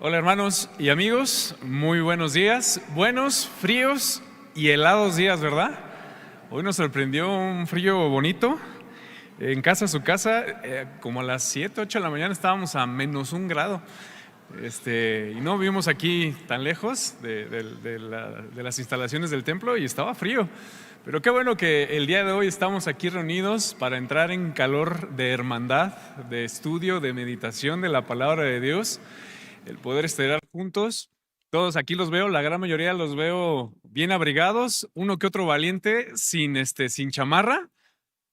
Hola hermanos y amigos, muy buenos días, buenos, fríos y helados días, ¿verdad? Hoy nos sorprendió un frío bonito. En su casa, como a las 7, 8 de la mañana estábamos a -1 grado. Y no vivimos aquí tan lejos de las instalaciones del templo y estaba frío. Pero qué bueno que el día de hoy estamos aquí reunidos para entrar en calor de hermandad, de estudio, de meditación de la palabra de Dios. El poder estar juntos. Todos aquí los veo, la gran mayoría los veo bien abrigados, uno que otro valiente sin chamarra,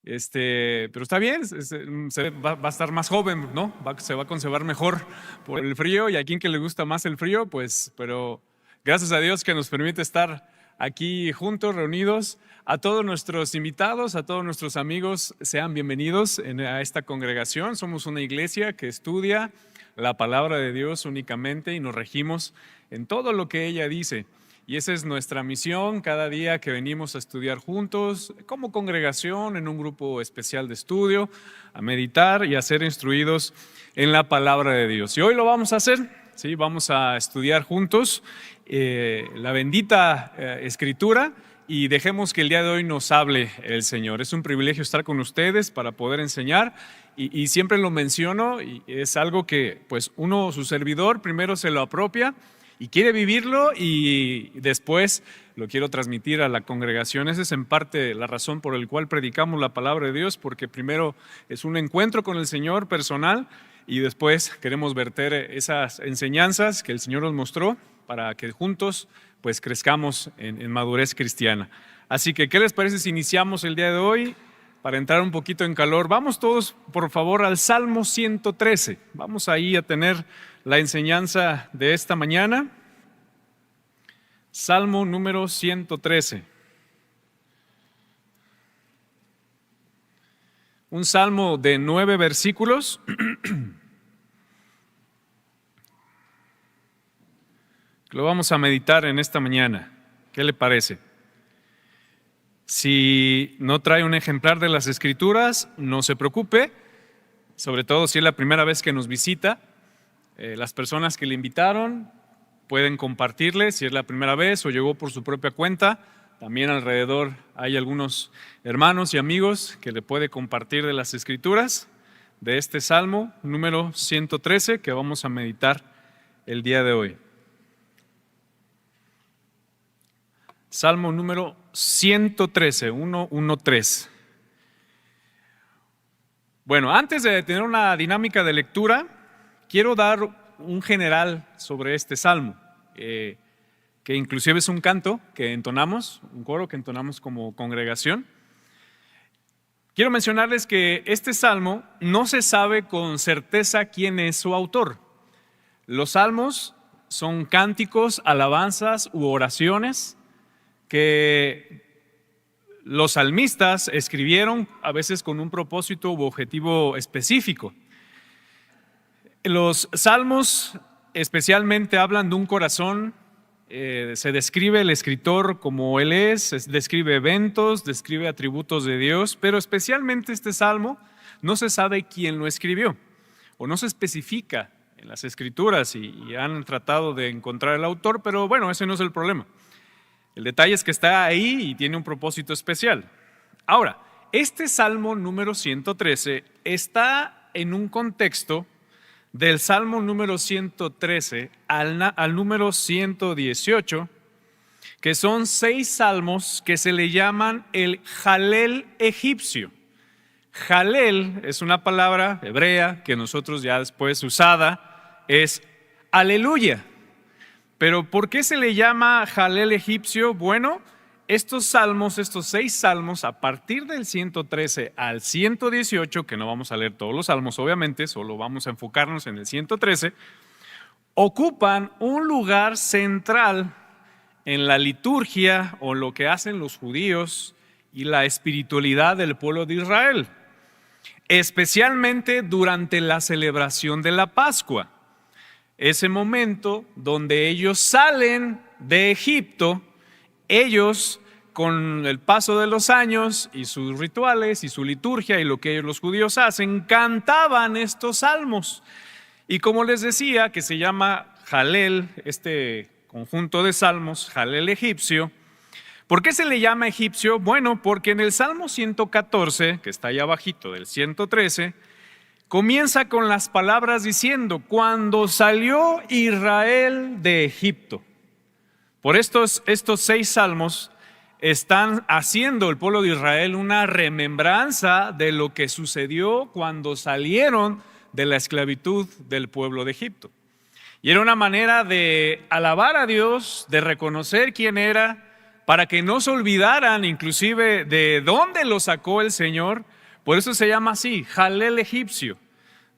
pero está bien, va a estar más joven, ¿no? Se va a conservar mejor por el frío, y a quien que le gusta más el frío, pues, pero gracias a Dios que nos permite estar aquí juntos, reunidos. A todos nuestros invitados, a todos nuestros amigos, sean bienvenidos a esta congregación. Somos una iglesia que estudia la palabra de Dios únicamente y nos regimos en todo lo que ella dice. Y esa es nuestra misión cada día que venimos a estudiar juntos, como congregación, en un grupo especial de estudio, a meditar y a ser instruidos en la palabra de Dios. Y hoy lo vamos a hacer, ¿sí? Vamos a estudiar juntos la bendita Escritura, y dejemos que el día de hoy nos hable el Señor. Es un privilegio estar con ustedes para poder enseñar, y siempre lo menciono, y es algo que pues uno, su servidor, primero se lo apropia y quiere vivirlo, y después lo quiero transmitir a la congregación. Esa es en parte la razón por la cual predicamos la palabra de Dios, porque primero es un encuentro con el Señor personal, y después queremos verter esas enseñanzas que el Señor nos mostró para que juntos pues crezcamos en madurez cristiana. Así que, ¿qué les parece si iniciamos el día de hoy? Para entrar un poquito en calor, vamos todos por favor al Salmo 113. Vamos ahí a tener la enseñanza de esta mañana. Salmo número 113. Un salmo de 9 versículos. Lo vamos a meditar en esta mañana. ¿Qué le parece? Si no trae un ejemplar de las Escrituras, no se preocupe, sobre todo si es la primera vez que nos visita. Las personas que le invitaron pueden compartirle si es la primera vez o llegó por su propia cuenta. También alrededor hay algunos hermanos y amigos que le puede compartir de las Escrituras, de este Salmo número 113 que vamos a meditar el día de hoy. Salmo número 113, 113. Bueno, antes de tener una dinámica de lectura, quiero dar un general sobre este salmo, que inclusive es un canto que entonamos, un coro que entonamos como congregación. Quiero mencionarles que este salmo no se sabe con certeza quién es su autor. Los salmos son cánticos, alabanzas u oraciones que los salmistas escribieron a veces con un propósito u objetivo específico. Los salmos especialmente hablan de un corazón, se describe el escritor como él es, describe eventos, describe atributos de Dios, pero especialmente este salmo no se sabe quién lo escribió o no se especifica en las Escrituras, y han tratado de encontrar el autor, pero bueno, ese no es el problema. El detalle es que está ahí y tiene un propósito especial. Ahora, este Salmo número 113 está en un contexto del Salmo número 113 al número 118, que son 6 salmos que se le llaman el Jalel egipcio. Jalel es una palabra hebrea que nosotros ya después usada es aleluya. Pero ¿por qué se le llama Jalel egipcio? Bueno, estos 6 salmos, a partir del 113 al 118, que no vamos a leer todos los salmos obviamente, solo vamos a enfocarnos en el 113, ocupan un lugar central en la liturgia o lo que hacen los judíos y la espiritualidad del pueblo de Israel, especialmente durante la celebración de la Pascua. Ese momento donde ellos salen de Egipto, ellos con el paso de los años y sus rituales y su liturgia y lo que los judíos hacen, cantaban estos salmos. Y como les decía, que se llama Jalel, este conjunto de salmos, Jalel egipcio. ¿Por qué se le llama egipcio? Bueno, porque en el Salmo 114, que está ahí abajito del 113, comienza con las palabras diciendo: cuando salió Israel de Egipto. Por estos 6 salmos están haciendo el pueblo de Israel una remembranza de lo que sucedió cuando salieron de la esclavitud del pueblo de Egipto. Y era una manera de alabar a Dios, de reconocer quién era, para que no se olvidaran inclusive de dónde lo sacó el Señor. Por eso se llama así, Jalel egipcio,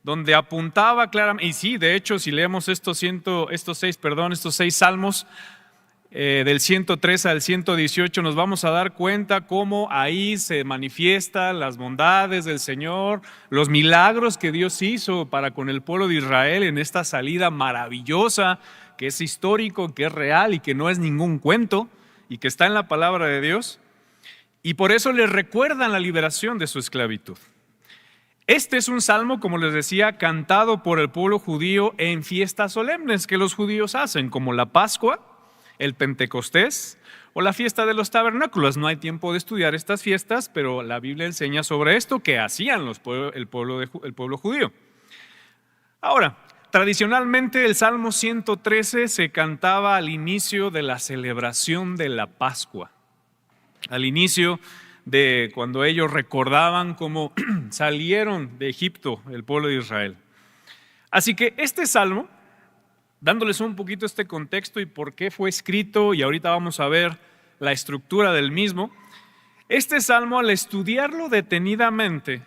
donde apuntaba claramente. Y sí, de hecho, si leemos estos 6 salmos, del 113 al 118, nos vamos a dar cuenta cómo ahí se manifiestan las bondades del Señor, los milagros que Dios hizo para con el pueblo de Israel en esta salida maravillosa, que es histórico, que es real y que no es ningún cuento y que está en la palabra de Dios. Y por eso les recuerdan la liberación de su esclavitud. Este es un salmo, como les decía, cantado por el pueblo judío en fiestas solemnes que los judíos hacen, como la Pascua, el Pentecostés o la fiesta de los tabernáculos. No hay tiempo de estudiar estas fiestas, pero la Biblia enseña sobre esto que hacían el pueblo judío. Ahora, tradicionalmente el Salmo 113 se cantaba al inicio de la celebración de la Pascua, al inicio de cuando ellos recordaban cómo salieron de Egipto el pueblo de Israel. Así que este salmo, dándoles un poquito este contexto y por qué fue escrito, y ahorita vamos a ver la estructura del mismo, este salmo, al estudiarlo detenidamente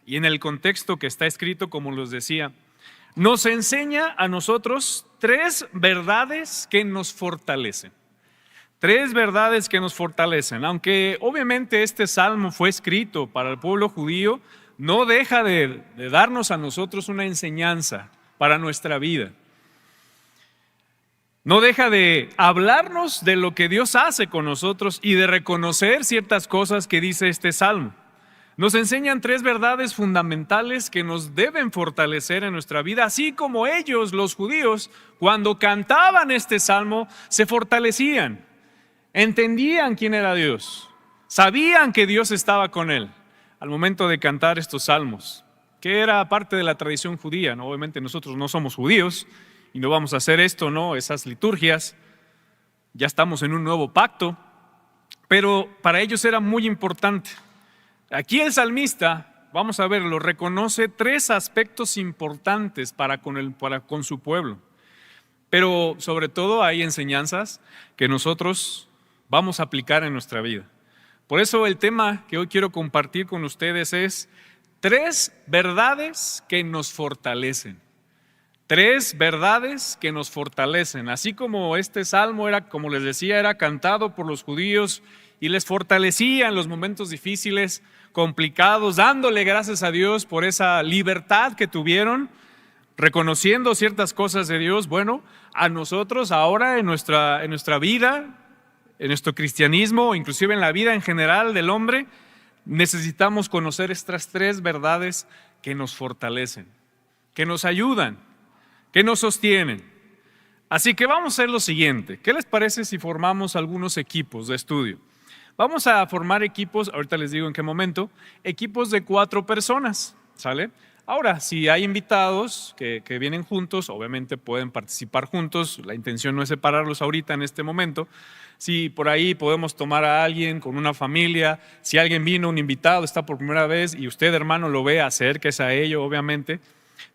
y en el contexto que está escrito, como les decía, nos enseña a nosotros 3 verdades que nos fortalecen. 3 verdades que nos fortalecen. Aunque obviamente este salmo fue escrito para el pueblo judío, no deja de darnos a nosotros una enseñanza para nuestra vida. No deja de hablarnos de lo que Dios hace con nosotros y de reconocer ciertas cosas que dice este salmo. Nos enseñan 3 verdades fundamentales que nos deben fortalecer en nuestra vida, así como ellos, los judíos, cuando cantaban este salmo, se fortalecían, entendían quién era Dios, sabían que Dios estaba con él al momento de cantar estos salmos, que era parte de la tradición judía, ¿no? Obviamente nosotros no somos judíos, y no vamos a hacer esto, ¿no? Esas liturgias, ya estamos en un nuevo pacto, pero para ellos era muy importante. Aquí el salmista, vamos a verlo, reconoce 3 aspectos importantes para con su pueblo, pero sobre todo hay enseñanzas que nosotros vamos a aplicar en nuestra vida. Por eso el tema que hoy quiero compartir con ustedes es 3 verdades que nos fortalecen. 3 verdades que nos fortalecen. Así como este salmo era, como les decía, era cantado por los judíos y les fortalecía en los momentos difíciles, complicados, dándole gracias a Dios por esa libertad que tuvieron, reconociendo ciertas cosas de Dios. Bueno, a nosotros ahora en nuestra vida, en nuestro cristianismo, inclusive en la vida en general del hombre, necesitamos conocer estas 3 verdades que nos fortalecen, que nos ayudan, que nos sostienen. Así que vamos a hacer lo siguiente. ¿Qué les parece si formamos algunos equipos de estudio? Vamos a formar equipos, ahorita les digo en qué momento, equipos de 4 personas, ¿sale? Ahora, si hay invitados que vienen juntos, obviamente pueden participar juntos. La intención no es separarlos ahorita en este momento. Si por ahí podemos tomar a alguien con una familia, si alguien vino, un invitado, está por primera vez y usted, hermano, lo ve, acérquese a ello, obviamente.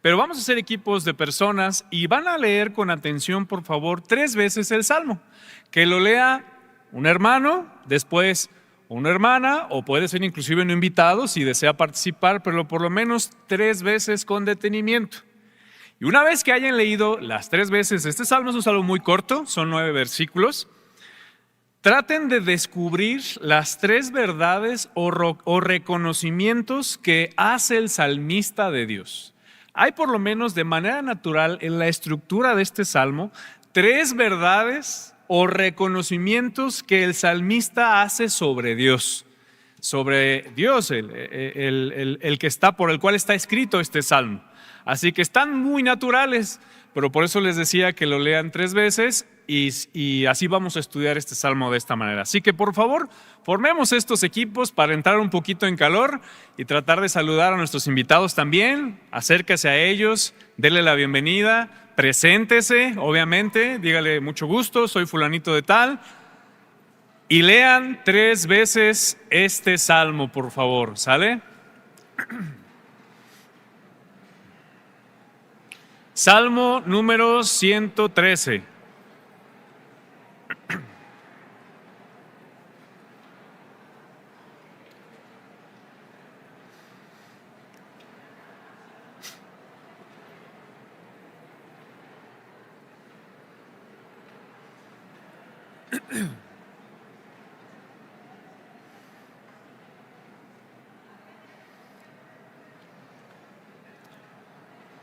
Pero vamos a hacer equipos de personas y van a leer con atención, por favor, 3 veces el salmo. Que lo lea un hermano, después una hermana, o puede ser inclusive un invitado si desea participar, pero por lo menos 3 veces con detenimiento. Y una vez que hayan leído las 3 veces, este salmo es un salmo muy corto, son 9 versículos, traten de descubrir las 3 verdades o reconocimientos que hace el salmista de Dios. Hay por lo menos de manera natural en la estructura de este salmo 3 verdades o reconocimientos que el salmista hace sobre Dios, el que está, por el cual está escrito este salmo. Así que están muy naturales, pero por eso les decía que lo lean 3 veces y así vamos a estudiar este salmo de esta manera. Así que por favor, formemos estos equipos para entrar un poquito en calor y tratar de saludar a nuestros invitados también. Acérquese a ellos, denle la bienvenida, preséntese, obviamente, dígale mucho gusto, soy fulanito de tal. Y lean 3 veces este salmo, por favor, ¿sale? Salmo número 113.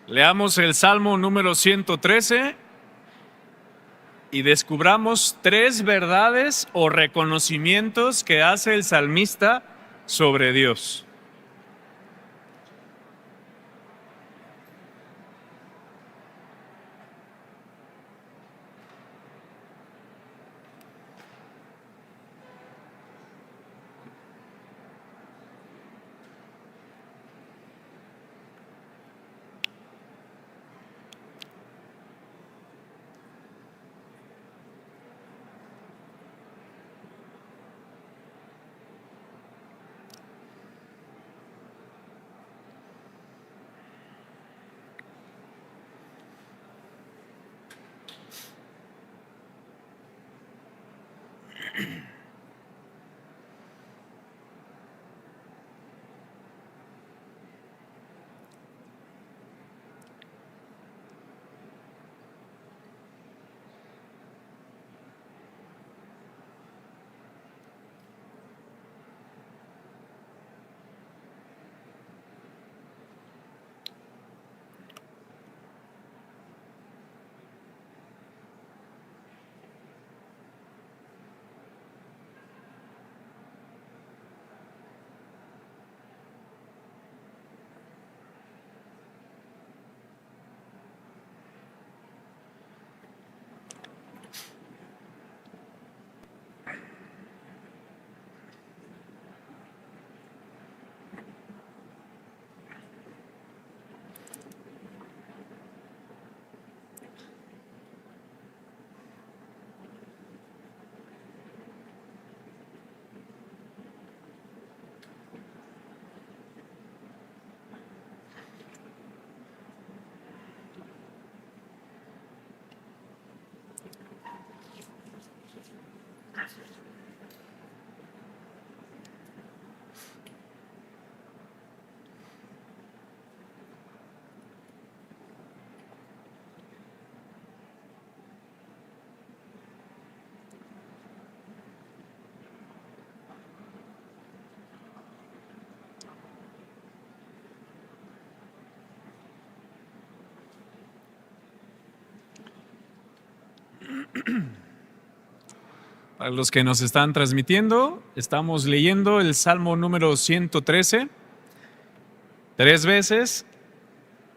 Leamos el Salmo número 113 y descubramos 3 verdades o reconocimientos que hace el salmista sobre Dios. Para los que nos están transmitiendo, estamos leyendo el Salmo número 113 3 veces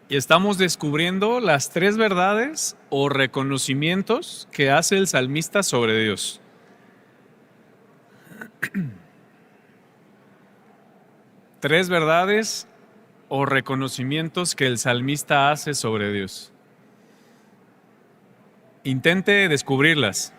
y estamos descubriendo las 3 verdades o reconocimientos que hace el salmista sobre Dios. Tres verdades o reconocimientos que el salmista hace sobre Dios. Intente descubrirlas.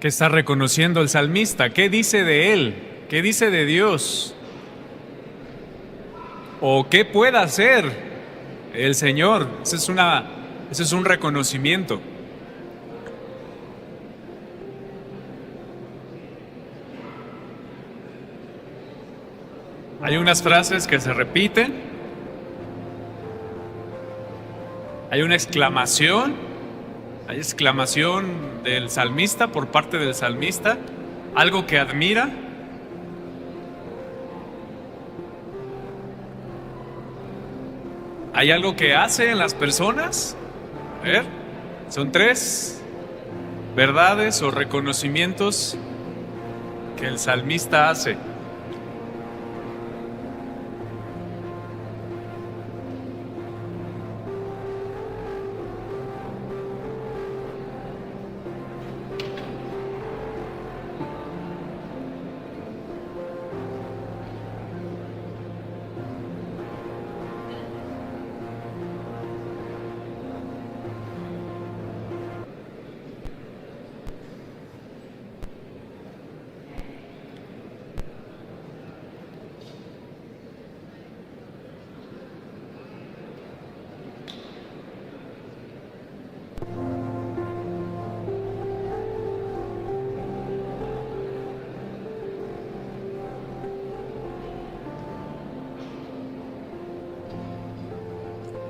¿Qué está reconociendo el salmista? ¿Qué dice de él? ¿Qué dice de Dios? ¿O qué puede hacer el Señor? Ese es un reconocimiento. Hay unas frases que se repiten. Hay una exclamación. Hay exclamación del salmista, por parte del salmista. Algo que admira. ¿Hay algo que hace en las personas? A ver, son 3 verdades o reconocimientos que el salmista hace.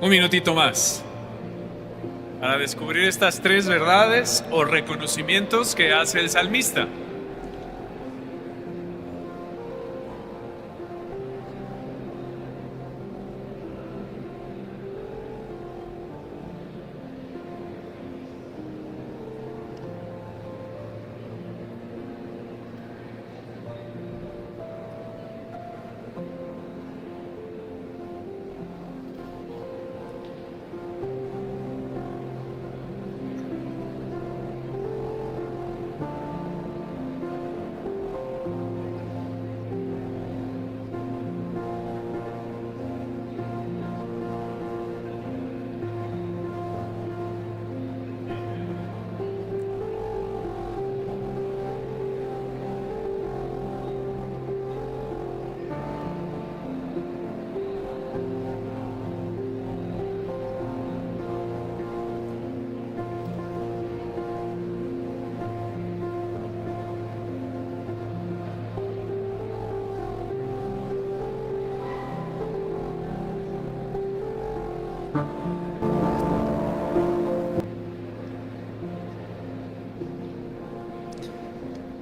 Un minutito más para descubrir estas 3 verdades o reconocimientos que hace el salmista.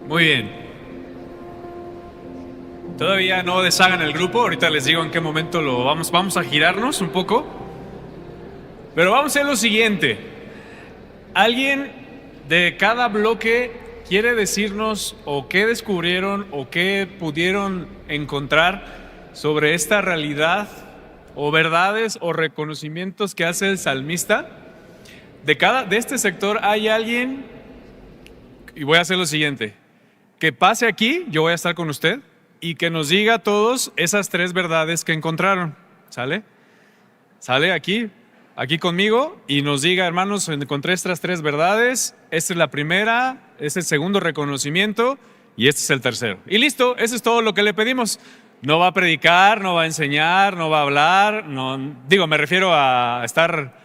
Muy bien. Todavía no deshagan el grupo, ahorita les digo en qué momento lo vamos a girarnos un poco. Pero vamos a hacer lo siguiente. ¿Alguien de cada bloque quiere decirnos o qué descubrieron o qué pudieron encontrar sobre esta realidad o verdades o reconocimientos que hace el salmista? De este sector hay alguien, y voy a hacer lo siguiente, que pase aquí, yo voy a estar con usted, y que nos diga a todos esas 3 verdades que encontraron, ¿sale? ¿Sale aquí conmigo y nos diga, hermanos, encontré estas 3 verdades, esta es la primera, este es el segundo reconocimiento y este es el tercero. Y listo, eso es todo lo que le pedimos. No va a predicar, no va a enseñar, no va a hablar, me refiero a estar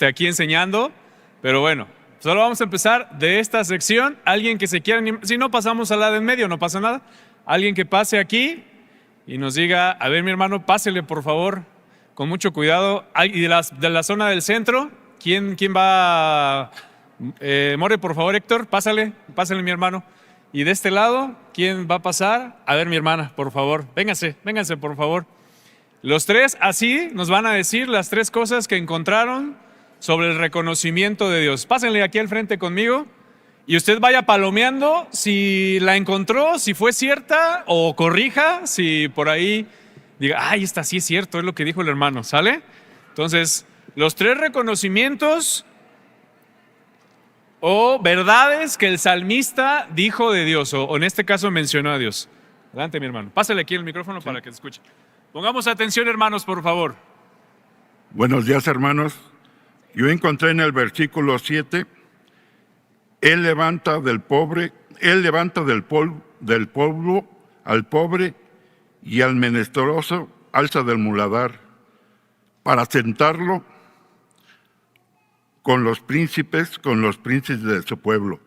aquí enseñando, pero bueno. Solo vamos a empezar de esta sección. Alguien que se quiera animar, si no pasamos a la de en medio, no pasa nada. Alguien que pase aquí y nos diga, a ver mi hermano, pásele por favor, con mucho cuidado. Y de la zona del centro, ¿quién va? More, por favor, Héctor, pásale mi hermano. Y de este lado, ¿quién va a pasar? A ver mi hermana, por favor, vénganse por favor. Los 3 así nos van a decir las 3 cosas que encontraron sobre el reconocimiento de Dios. Pásenle aquí al frente conmigo y usted vaya palomeando si la encontró, si fue cierta, o corrija si por ahí diga, ay, esta sí es cierto, es lo que dijo el hermano, ¿sale? Entonces, los 3 reconocimientos o verdades que el salmista dijo de Dios, o en este caso mencionó a Dios. Adelante, mi hermano. Pásale aquí el micrófono para que te escuche. Pongamos atención, hermanos, por favor. Buenos días, hermanos. Yo encontré en el versículo 7, Él levanta del pobre Él levanta del polvo al pobre y al menesteroso alza del muladar para sentarlo con los príncipes de su pueblo.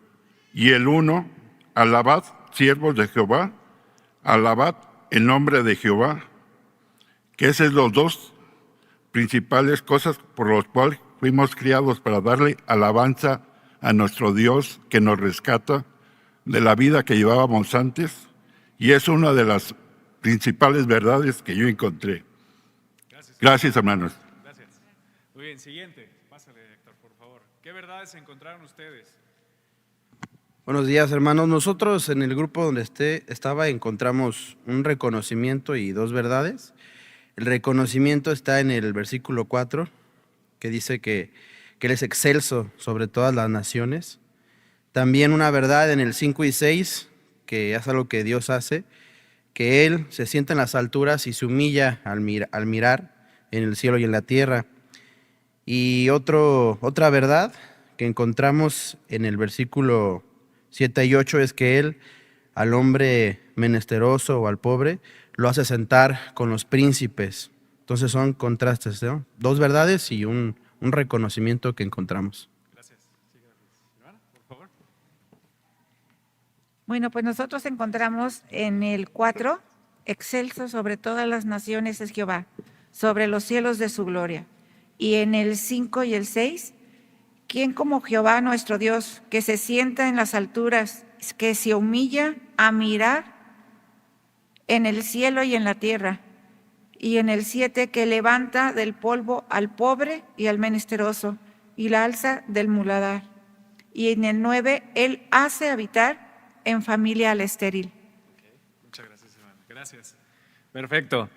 Y el uno, alabad, siervos de Jehová, alabad el nombre de Jehová, que esas son las dos principales cosas por las cuales fuimos criados, para darle alabanza a nuestro Dios que nos rescata de la vida que llevábamos antes, y es una de las principales verdades que yo encontré. Gracias, hermanos. Gracias. Muy bien, siguiente. Pásale, Héctor, por favor. ¿Qué verdades encontraron ustedes? Buenos días, hermanos. Nosotros en el grupo donde estaba encontramos un reconocimiento y dos verdades. El reconocimiento está en el versículo 4, que dice que Él es excelso sobre todas las naciones. También una verdad en el 5 y 6, que es algo que Dios hace, que Él se sienta en las alturas y se humilla al mirar en el cielo y en la tierra. Y otra verdad que encontramos en el versículo 7 y 8 es que Él al hombre menesteroso o al pobre lo hace sentar con los príncipes. Entonces son contrastes, ¿no? Dos verdades y un reconocimiento que encontramos. Gracias. Ivana, por favor. Bueno, pues nosotros encontramos en el 4, excelso sobre todas las naciones es Jehová, sobre los cielos de su gloria. Y en el 5 y el 6, ¿quién como Jehová nuestro Dios, que se sienta en las alturas, que se humilla a mirar en el cielo y en la tierra? Y en el 7, que levanta del polvo al pobre y al menesteroso, y la alza del muladar. Y en el 9, Él hace habitar en familia al estéril. Okay. Muchas gracias, Ivana. Gracias. Perfecto.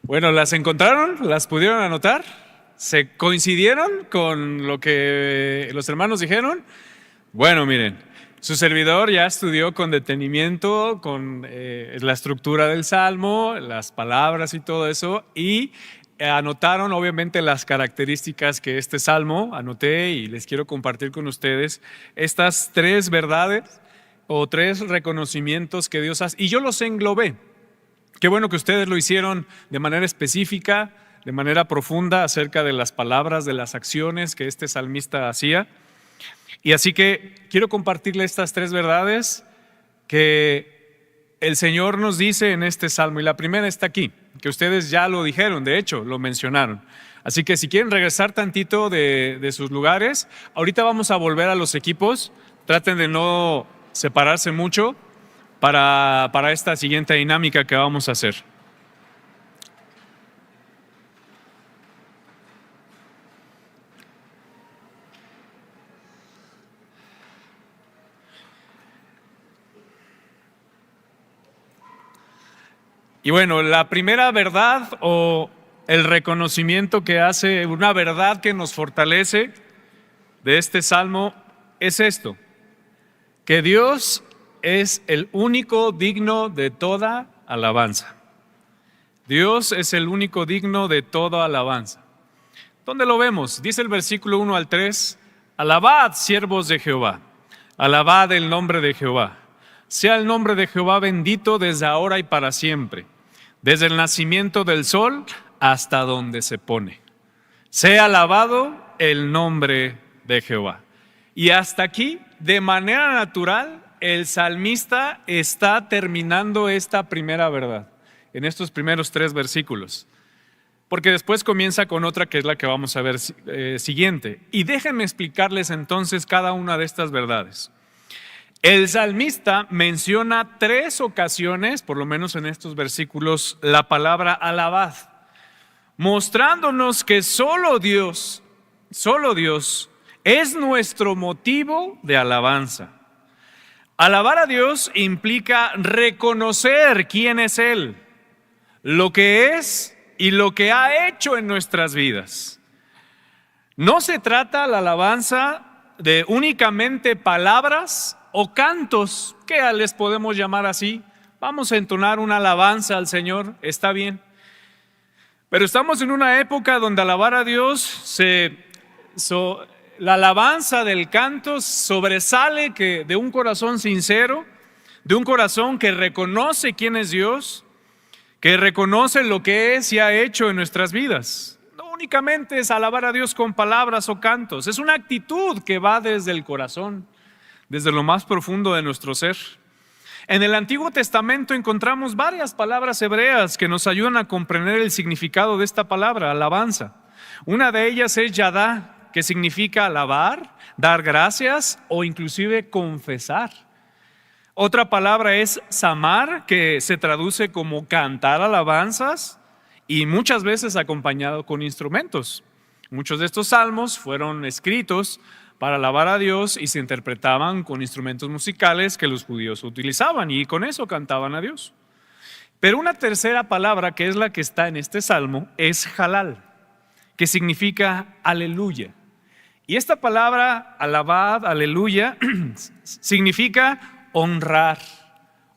Bueno, ¿las encontraron? ¿Las pudieron anotar? ¿Se coincidieron con lo que los hermanos dijeron? Bueno, miren, su servidor ya estudió con detenimiento, con la estructura del Salmo, las palabras y todo eso, y anotaron obviamente las características que este Salmo anoté, y les quiero compartir con ustedes estas tres verdades o tres reconocimientos que Dios hace, y yo los englobé. Qué bueno que ustedes lo hicieron de manera específica, de manera profunda, acerca de las palabras, de las acciones que este salmista hacía. Y así que quiero compartirle estas tres verdades que el Señor nos dice en este salmo. Y la primera está aquí, que ustedes ya lo dijeron, de hecho, lo mencionaron. Así que si quieren regresar tantito de sus lugares, ahorita vamos a volver a los equipos. Traten de no separarse mucho para esta siguiente dinámica que vamos a hacer. Y bueno, la primera verdad o el reconocimiento que hace, una verdad que nos fortalece de este salmo es esto: que Dios es el único digno de toda alabanza. Dios es el único digno de toda alabanza. ¿Dónde lo vemos? Dice el versículo 1 al 3, alabad, siervos de Jehová, alabad el nombre de Jehová. Sea el nombre de Jehová bendito desde ahora y para siempre, desde el nacimiento del sol hasta donde se pone. Sea alabado el nombre de Jehová. Y hasta aquí, de manera natural, el salmista está terminando esta primera verdad, en estos primeros 3 versículos. Porque después comienza con otra que es la que vamos a ver siguiente. Y déjenme explicarles entonces cada una de estas verdades. El salmista menciona 3 ocasiones, por lo menos en estos versículos, la palabra alabad, mostrándonos que solo Dios es nuestro motivo de alabanza. Alabar a Dios implica reconocer quién es Él, lo que es y lo que ha hecho en nuestras vidas. No se trata la alabanza de únicamente palabras o cantos, que les podemos llamar así. Vamos a entonar una alabanza al Señor, está bien. Pero estamos en una época donde alabar a Dios la alabanza del canto sobresale que de un corazón sincero, de un corazón que reconoce quién es Dios, que reconoce lo que es y ha hecho en nuestras vidas. No únicamente es alabar a Dios con palabras o cantos, es una actitud que va desde el corazón, desde lo más profundo de nuestro ser. En el Antiguo Testamento encontramos varias palabras hebreas que nos ayudan a comprender el significado de esta palabra, alabanza. Una de ellas es yadá, que significa alabar, dar gracias o inclusive confesar. Otra palabra es samar, que se traduce como cantar alabanzas y muchas veces acompañado con instrumentos. Muchos de estos salmos fueron escritos para alabar a Dios y se interpretaban con instrumentos musicales que los judíos utilizaban y con eso cantaban a Dios. Pero una tercera palabra, que es la que está en este salmo, es halal, que significa aleluya. Y esta palabra, alabad, aleluya, significa honrar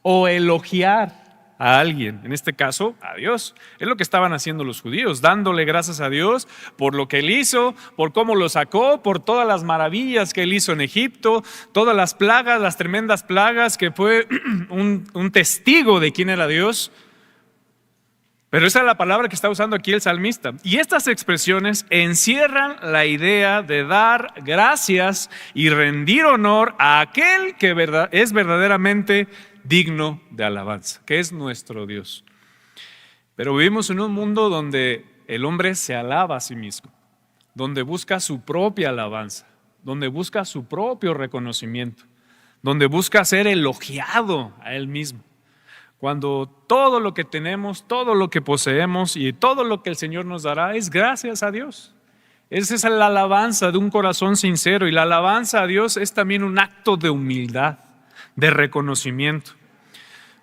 o elogiar a alguien, en este caso a Dios. Es lo que estaban haciendo los judíos, dándole gracias a Dios por lo que Él hizo, por cómo lo sacó, por todas las maravillas que Él hizo en Egipto, todas las plagas, las tremendas plagas, que fue un testigo de quién era Dios. Pero esa es la palabra que está usando aquí el salmista. Y estas expresiones encierran la idea de dar gracias y rendir honor a aquel que es verdaderamente digno de alabanza, que es nuestro Dios. Pero vivimos en un mundo donde el hombre se alaba a sí mismo, donde busca su propia alabanza, donde busca su propio reconocimiento, donde busca ser elogiado a él mismo. Cuando todo lo que tenemos, todo lo que poseemos y todo lo que el Señor nos dará es gracias a Dios. Esa es la alabanza de un corazón sincero, y la alabanza a Dios es también un acto de humildad, de reconocimiento.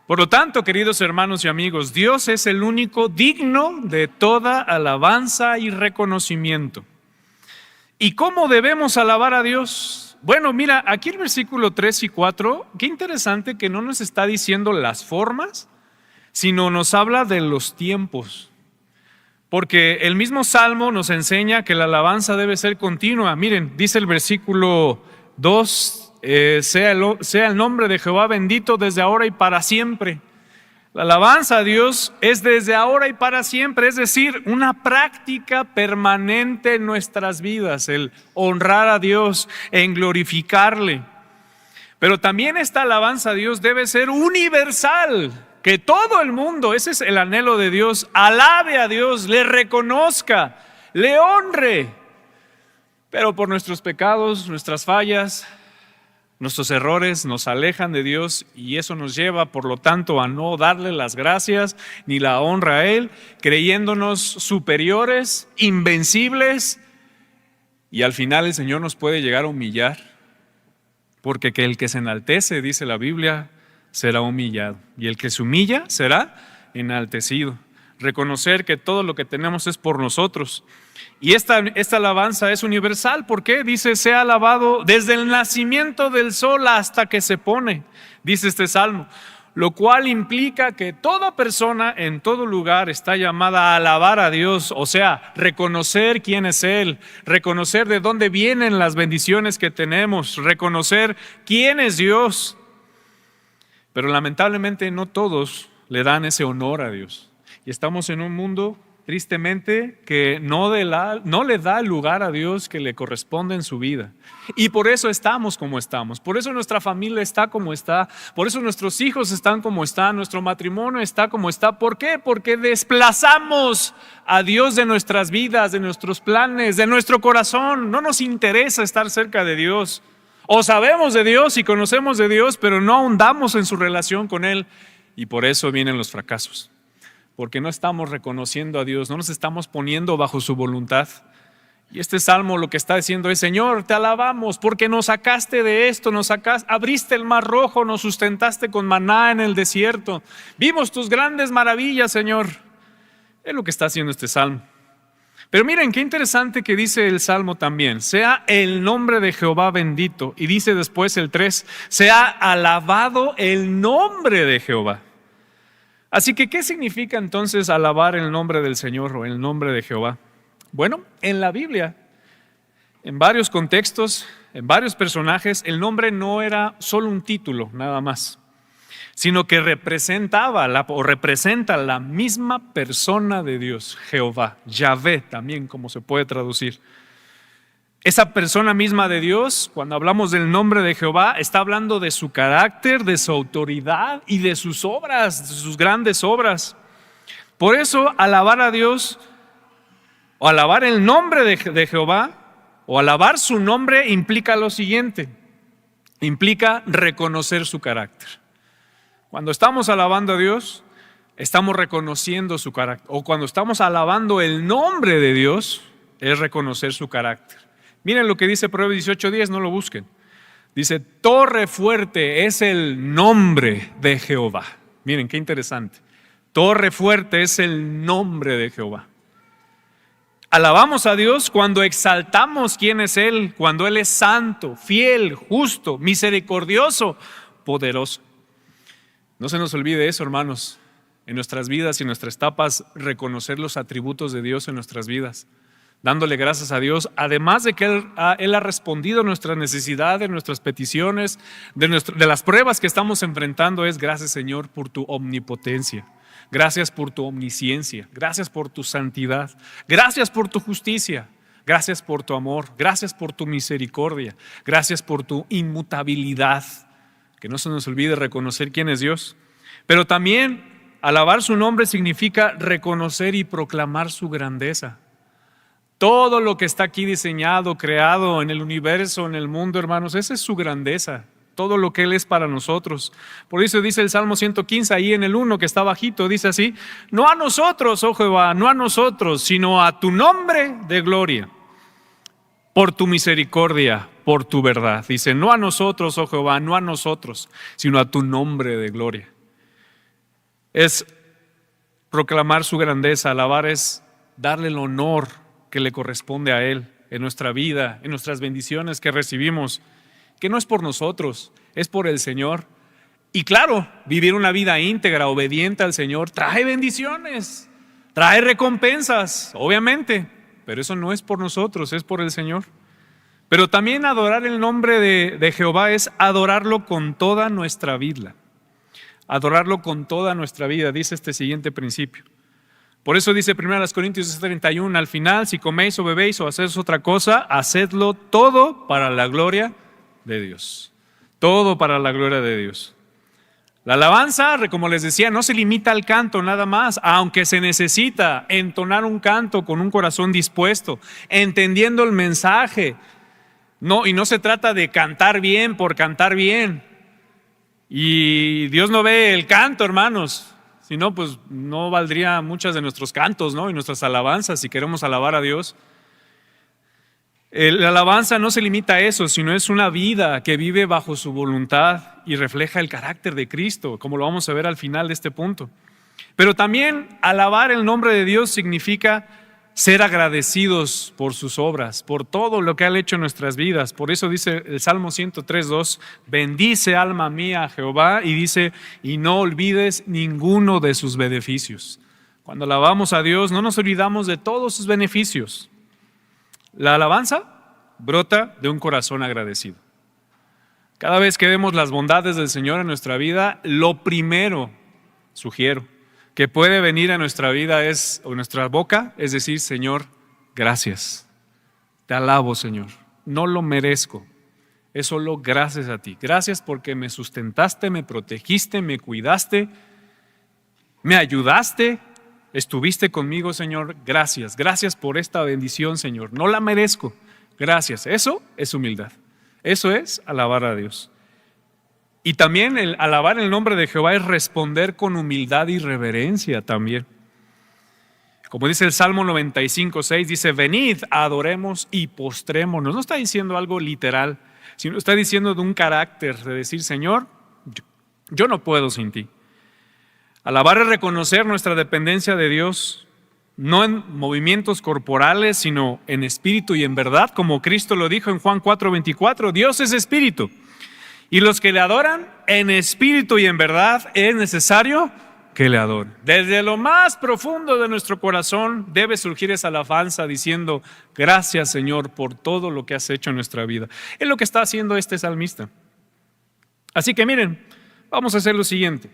Por lo tanto, queridos hermanos y amigos, Dios es el único digno de toda alabanza y reconocimiento. ¿Y cómo debemos alabar a Dios? Bueno, mira, aquí el versículo 3 y 4, qué interesante que no nos está diciendo las formas, sino nos habla de los tiempos. Porque el mismo Salmo nos enseña que la alabanza debe ser continua. Miren, dice el versículo 2, sea el nombre de Jehová bendito desde ahora y para siempre. La alabanza a Dios es desde ahora y para siempre, es decir, una práctica permanente en nuestras vidas, el honrar a Dios, en glorificarle. Pero también esta alabanza a Dios debe ser universal, que todo el mundo, ese es el anhelo de Dios, alabe a Dios, le reconozca, le honre. Pero por nuestros pecados, nuestras fallas, nuestros errores nos alejan de Dios, y eso nos lleva, por lo tanto, a no darle las gracias ni la honra a Él, creyéndonos superiores, invencibles, y al final el Señor nos puede llegar a humillar, porque el que se enaltece, dice la Biblia, será humillado, y el que se humilla será enaltecido. Reconocer que todo lo que tenemos es por nosotros. Y esta alabanza es universal. ¿Por qué? Dice, sea alabado desde el nacimiento del sol hasta que se pone, dice este salmo. Lo cual implica que toda persona en todo lugar está llamada a alabar a Dios, o sea, reconocer quién es Él, reconocer de dónde vienen las bendiciones que tenemos, reconocer quién es Dios. Pero lamentablemente no todos le dan ese honor a Dios. Y estamos en un mundo, tristemente, que no le da el lugar a Dios que le corresponde en su vida. Y por eso estamos como estamos, por eso nuestra familia está como está, por eso nuestros hijos están como están, nuestro matrimonio está como está. ¿Por qué? Porque desplazamos a Dios de nuestras vidas, de nuestros planes, de nuestro corazón. No nos interesa estar cerca de Dios. O sabemos de Dios y conocemos de Dios, pero no ahondamos en su relación con Él. Y por eso vienen los fracasos. Porque no estamos reconociendo a Dios, no nos estamos poniendo bajo su voluntad. Y este salmo lo que está diciendo es: Señor, te alabamos porque nos sacaste de esto, abriste el mar rojo, nos sustentaste con maná en el desierto. Vimos tus grandes maravillas, Señor. Es lo que está haciendo este salmo. Pero miren qué interesante que dice el salmo también: sea el nombre de Jehová bendito. Y dice después el 3, sea alabado el nombre de Jehová. Así que, ¿qué significa entonces alabar el nombre del Señor o el nombre de Jehová? Bueno, en la Biblia En varios contextos, en varios personajes, el nombre no era solo un título, nada más, sino que representa la misma persona de Dios, Jehová, Yahvé también, como se puede traducir. Esa persona misma de Dios, cuando hablamos del nombre de Jehová, está hablando de su carácter, de su autoridad y de sus obras, de sus grandes obras. Por eso, alabar a Dios, o alabar el nombre de Jehová, o alabar su nombre, implica lo siguiente: implica reconocer su carácter. Cuando estamos alabando a Dios, estamos reconociendo su carácter. O cuando estamos alabando el nombre de Dios, es reconocer su carácter. Miren lo que dice Proverbios 18:10, no lo busquen. Dice, torre fuerte es el nombre de Jehová. Miren, qué interesante. Torre fuerte es el nombre de Jehová. Alabamos a Dios cuando exaltamos quién es Él, cuando Él es santo, fiel, justo, misericordioso, poderoso. No se nos olvide eso, hermanos, en nuestras vidas y en nuestras etapas, reconocer los atributos de Dios en nuestras vidas, dándole gracias a Dios, además de que Él ha respondido a nuestras necesidades, nuestras peticiones, de las pruebas que estamos enfrentando. Es gracias, Señor, por tu omnipotencia. Gracias por tu omnisciencia, gracias por tu santidad, gracias por tu justicia, gracias por tu amor, gracias por tu misericordia, gracias por tu inmutabilidad. Que no se nos olvide reconocer quién es Dios. Pero también alabar su nombre significa reconocer y proclamar su grandeza. Todo lo que está aquí diseñado, creado en el universo, en el mundo, hermanos, esa es su grandeza. Todo lo que Él es para nosotros. Por eso dice el Salmo 115, ahí en el 1 que está bajito, dice así: no a nosotros, oh Jehová, no a nosotros, sino a tu nombre de gloria, por tu misericordia, por tu verdad. Dice, no a nosotros, oh Jehová, no a nosotros, sino a tu nombre de gloria. Es proclamar su grandeza, alabar es darle el honor que le corresponde a Él en nuestra vida, en nuestras bendiciones que recibimos, que no es por nosotros, es por el Señor. Y claro, vivir una vida íntegra, obediente al Señor, trae bendiciones, trae recompensas, obviamente, pero eso no es por nosotros, es por el Señor. Pero también adorar el nombre de Jehová es adorarlo con toda nuestra vida. Adorarlo con toda nuestra vida, dice este siguiente principio. Por eso dice 1 Corintios 31, al final, si coméis o bebéis o hacéis otra cosa, hacedlo todo para la gloria de Dios. Todo para la gloria de Dios. La alabanza, como les decía, no se limita al canto nada más, aunque se necesita entonar un canto con un corazón dispuesto, entendiendo el mensaje. Y no se trata de cantar bien por cantar bien. Y Dios no ve el canto, hermanos. Si no, pues no valdría muchas de nuestros cantos, ¿no? Y nuestras alabanzas si queremos alabar a Dios. La alabanza no se limita a eso, sino es una vida que vive bajo su voluntad y refleja el carácter de Cristo, como lo vamos a ver al final de este punto. Pero también alabar el nombre de Dios significa ser agradecidos por sus obras, por todo lo que ha hecho en nuestras vidas. Por eso dice el Salmo 103:2, bendice alma mía a Jehová, y dice, y no olvides ninguno de sus beneficios. Cuando alabamos a Dios no nos olvidamos de todos sus beneficios. La alabanza brota de un corazón agradecido. Cada vez que vemos las bondades del Señor en nuestra vida, lo primero, sugiero, que puede venir a nuestra vida o nuestra boca, es decir, Señor, gracias. Te alabo, Señor. No lo merezco. Es solo gracias a ti. Gracias porque me sustentaste, me protegiste, me cuidaste, me ayudaste. Estuviste conmigo, Señor, gracias. Gracias por esta bendición, Señor. No la merezco. Gracias. Eso es humildad. Eso es alabar a Dios. Y también el alabar el nombre de Jehová es responder con humildad y reverencia también. Como dice el Salmo 95:6, dice, venid, adoremos y postrémonos. No está diciendo algo literal, sino está diciendo de un carácter, de decir, Señor, yo no puedo sin ti. Alabar es reconocer nuestra dependencia de Dios, no en movimientos corporales, sino en espíritu y en verdad, como Cristo lo dijo en Juan 4:24, Dios es espíritu, y los que le adoran en espíritu y en verdad es necesario que le adoren. Desde lo más profundo de nuestro corazón debe surgir esa alabanza diciendo: gracias, Señor, por todo lo que has hecho en nuestra vida. Es lo que está haciendo este salmista. Así que miren, vamos a hacer lo siguiente.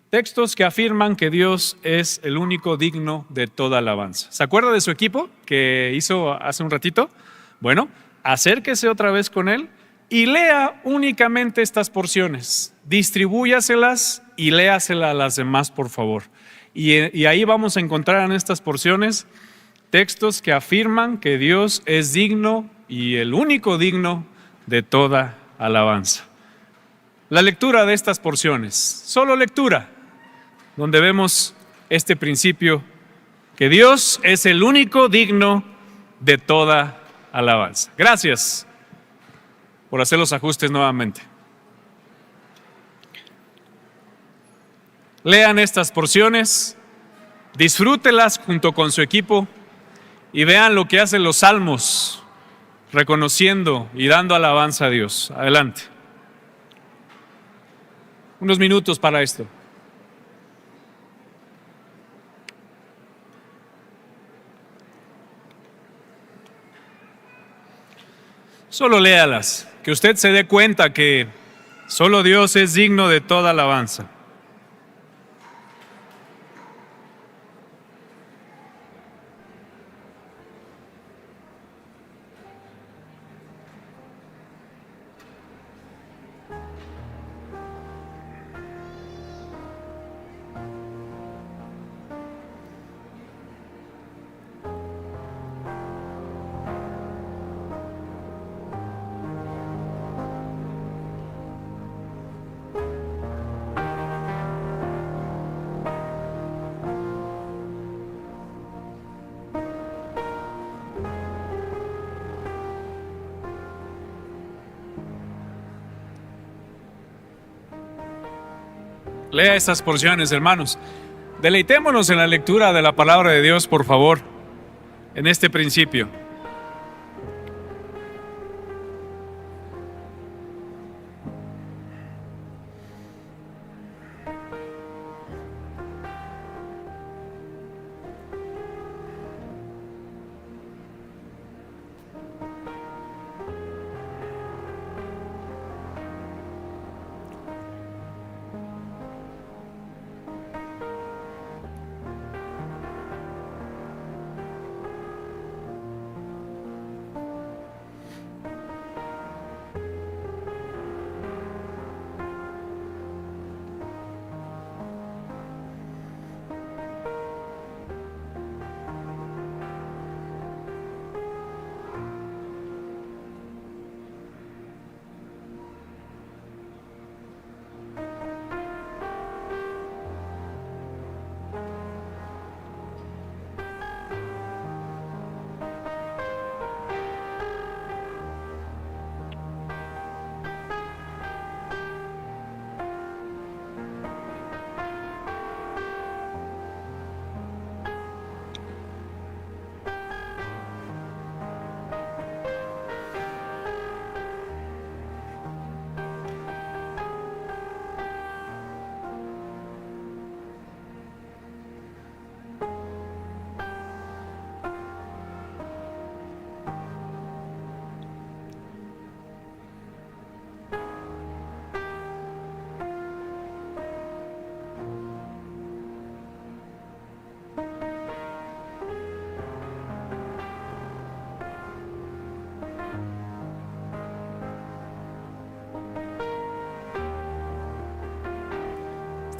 Textos que afirman que Dios es el único digno de toda alabanza. ¿Se acuerda de su equipo que hizo hace un ratito? Bueno, acérquese otra vez con él y lea únicamente estas porciones. Distribúyaselas y léaselas a las demás, por favor. Y ahí vamos a encontrar en estas porciones textos que afirman que Dios es digno y el único digno de toda alabanza. La lectura de estas porciones, solo lectura, donde vemos este principio, que Dios es el único digno de toda alabanza. Gracias por hacer los ajustes nuevamente. Lean estas porciones, disfrútelas junto con su equipo y vean lo que hacen los salmos, reconociendo y dando alabanza a Dios. Adelante. Unos minutos para esto. Solo léalas, que usted se dé cuenta que solo Dios es digno de toda alabanza. Lea estas porciones, hermanos. Deleitémonos en la lectura de la palabra de Dios, por favor, en este principio.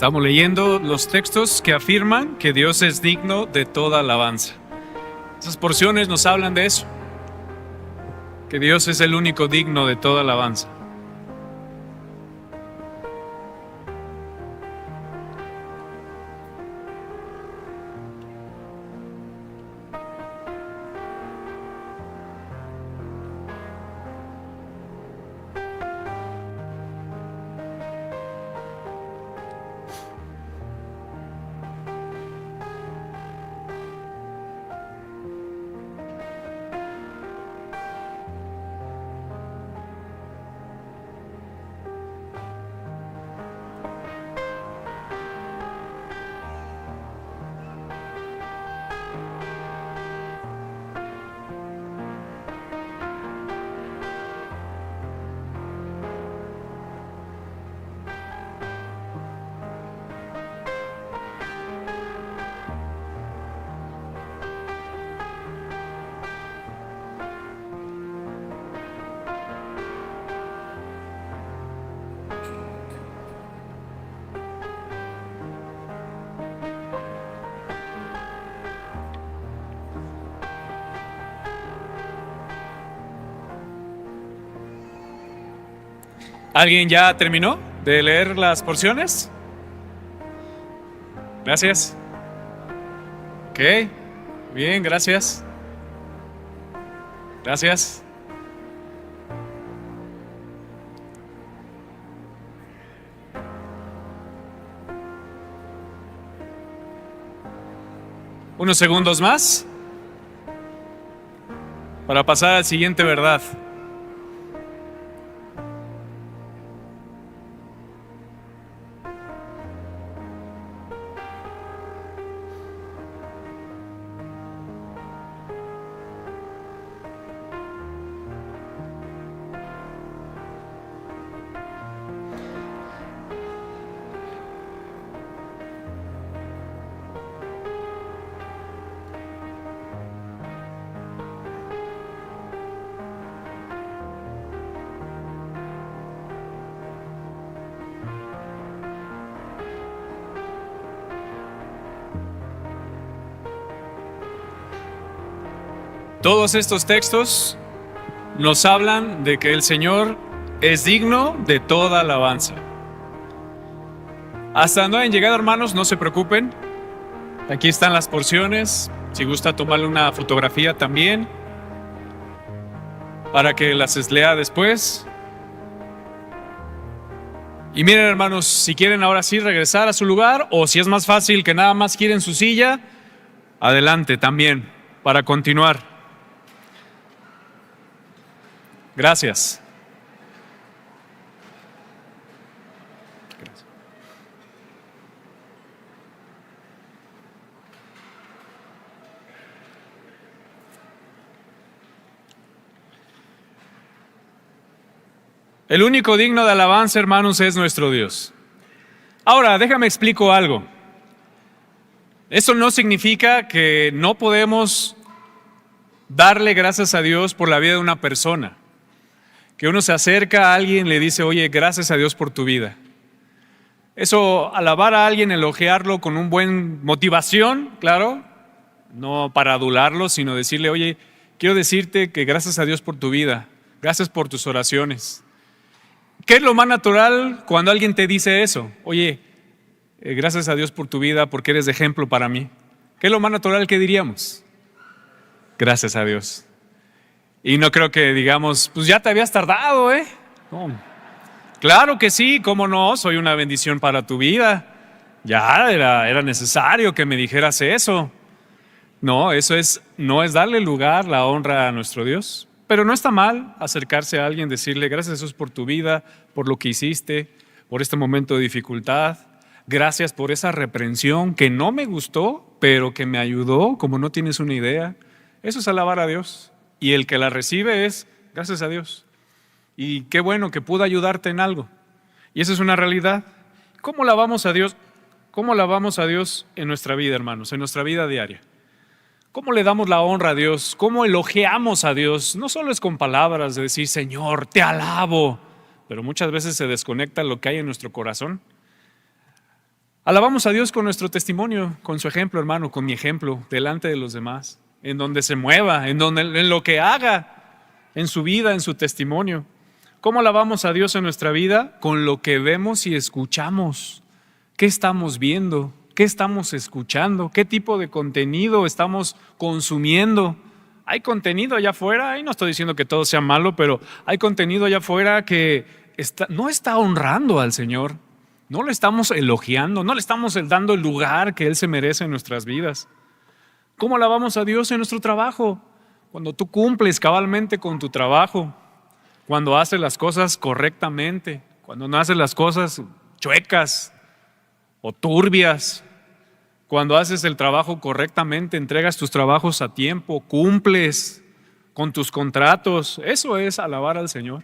Estamos leyendo los textos que afirman que Dios es digno de toda alabanza. Esas porciones nos hablan de eso, que Dios es el único digno de toda alabanza. ¿Alguien ya terminó de leer las porciones? Gracias. Ok, bien, gracias. Gracias. Unos segundos más para pasar al siguiente verdad. Todos estos textos nos hablan de que el Señor es digno de toda alabanza. Hasta donde hayan llegado, hermanos, no se preocupen. Aquí están las porciones. Si gusta tomarle una fotografía también, para que las lea después. Y miren, hermanos, si quieren ahora sí regresar a su lugar, o si es más fácil que nada más quieren su silla, adelante también, para continuar. Gracias. El único digno de alabanza, hermanos, es nuestro Dios. Ahora, déjame explico algo. Eso no significa que no podemos darle gracias a Dios por la vida de una persona. Que uno se acerca a alguien y le dice, oye, gracias a Dios por tu vida. Eso, alabar a alguien, elogiarlo con un buen motivación, claro, no para adularlo, sino decirle, oye, quiero decirte que gracias a Dios por tu vida, gracias por tus oraciones. ¿Qué es lo más natural cuando alguien te dice eso? Oye, gracias a Dios por tu vida, porque eres de ejemplo para mí. ¿Qué es lo más natural que diríamos? Gracias a Dios. Y no creo que digamos, pues ya te habías tardado, ¿eh? No. Claro que sí, cómo no, soy una bendición para tu vida. Ya era necesario que me dijeras eso. No, no es darle lugar, la honra a nuestro Dios. Pero no está mal acercarse a alguien, decirle gracias a Jesús por tu vida, por lo que hiciste, por este momento de dificultad. Gracias por esa reprensión que no me gustó, pero que me ayudó, como no tienes una idea. Eso es alabar a Dios. Y el que la recibe es gracias a Dios. Y qué bueno que pudo ayudarte en algo. Y esa es una realidad. ¿Cómo alabamos a Dios? ¿Cómo alabamos a Dios en nuestra vida, hermanos? En nuestra vida diaria. ¿Cómo le damos la honra a Dios? ¿Cómo elogiamos a Dios? No solo es con palabras de decir, Señor, te alabo, pero muchas veces se desconecta lo que hay en nuestro corazón. Alabamos a Dios con nuestro testimonio, con su ejemplo, hermano, con mi ejemplo, delante de los demás, en donde se mueva, en lo que haga, en su vida, en su testimonio. ¿Cómo alabamos a Dios en nuestra vida? Con lo que vemos y escuchamos. ¿Qué estamos viendo? ¿Qué estamos escuchando? ¿Qué tipo de contenido estamos consumiendo? Hay contenido allá afuera, y no estoy diciendo que todo sea malo, pero hay contenido allá afuera que no está honrando al Señor. No le estamos elogiando, no le estamos dando el lugar que Él se merece en nuestras vidas. ¿Cómo alabamos a Dios en nuestro trabajo? Cuando tú cumples cabalmente con tu trabajo, cuando haces las cosas correctamente, cuando no haces las cosas chuecas o turbias, cuando haces el trabajo correctamente, entregas tus trabajos a tiempo, cumples con tus contratos. Eso es alabar al Señor,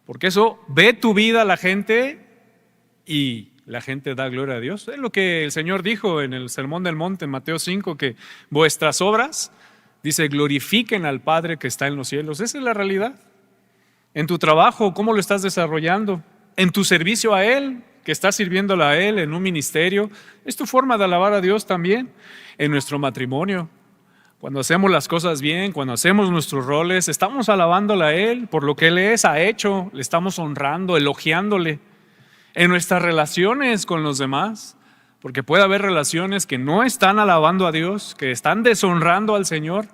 porque eso ve tu vida la gente y la gente da gloria a Dios. Es lo que el Señor dijo en el Sermón del Monte, en Mateo 5, que vuestras obras, dice, glorifiquen al Padre que está en los cielos. Esa es la realidad. En tu trabajo, ¿cómo lo estás desarrollando? En tu servicio a Él, que estás sirviéndole a Él en un ministerio, es tu forma de alabar a Dios también. En nuestro matrimonio, Cuando hacemos las cosas bien, cuando hacemos nuestros roles, estamos alabándole a Él por lo que Él ha hecho, le estamos honrando, elogiándole. En nuestras relaciones con los demás, porque puede haber relaciones que no están alabando a Dios, que están deshonrando al Señor.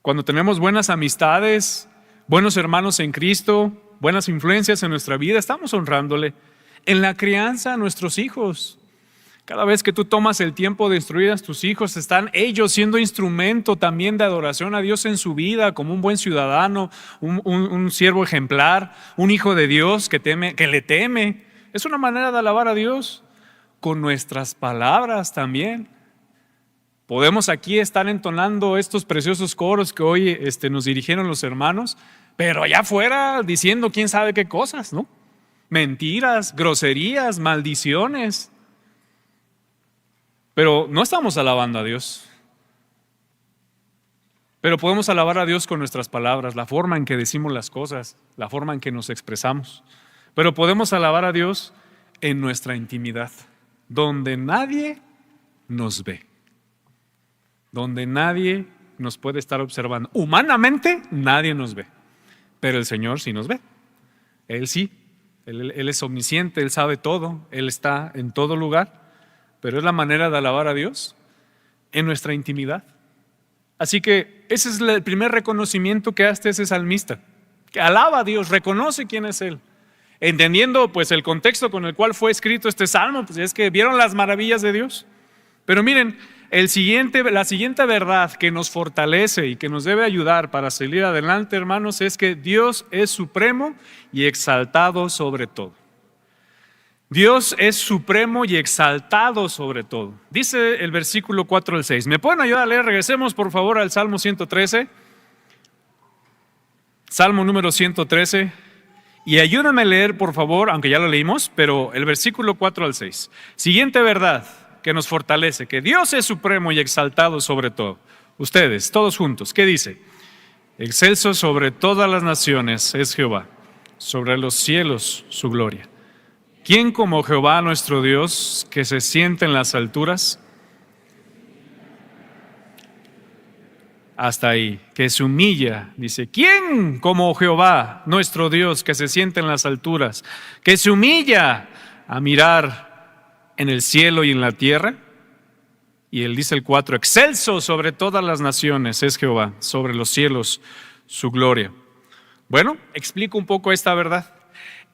Cuando tenemos buenas amistades, buenos hermanos en Cristo, buenas influencias en nuestra vida, estamos honrándole. En la crianza a nuestros hijos, cada vez que tú tomas el tiempo de instruir a tus hijos, están ellos siendo instrumento también de adoración a Dios en su vida, como un buen ciudadano, un siervo ejemplar, un hijo de Dios que le teme. Es una manera de alabar a Dios con nuestras palabras también. Podemos aquí estar entonando estos preciosos coros que hoy nos dirigieron los hermanos, pero allá afuera diciendo quién sabe qué cosas, ¿no? Mentiras, groserías, maldiciones. Pero no estamos alabando a Dios. Pero podemos alabar a Dios con nuestras palabras, la forma en que decimos las cosas, la forma en que nos expresamos. Pero podemos alabar a Dios en nuestra intimidad, donde nadie nos ve, donde nadie nos puede estar observando. Humanamente nadie nos ve, pero el Señor sí nos ve. Él sí, Él es omnisciente, Él sabe todo, Él está en todo lugar. Pero es la manera de alabar a Dios en nuestra intimidad. Así que ese es el primer reconocimiento que hace ese salmista, que alaba a Dios, reconoce quién es Él. Entendiendo pues el contexto con el cual fue escrito este salmo, pues es que vieron las maravillas de Dios. Pero miren, la siguiente verdad que nos fortalece y que nos debe ayudar para salir adelante, hermanos, es que Dios es supremo y exaltado sobre todo. Dios es supremo y exaltado sobre todo. Dice el versículo 4 al 6. ¿Me pueden ayudar a leer? Regresemos por favor al Salmo 113. Salmo número 113. Y ayúdame a leer por favor, aunque ya lo leímos, pero el versículo 4 al 6. Siguiente verdad que nos fortalece, que Dios es supremo y exaltado sobre todo. Ustedes, todos juntos, ¿qué dice? Excelso sobre todas las naciones es Jehová, sobre los cielos su gloria. ¿Quién como Jehová nuestro Dios, que se siente en las alturas? Hasta ahí, que se humilla, dice, ¿quién como Jehová nuestro Dios, que se siente en las alturas, que se humilla a mirar en el cielo y en la tierra? Y él dice el 4, excelso sobre todas las naciones es Jehová, sobre los cielos su gloria. Bueno, explico un poco esta verdad.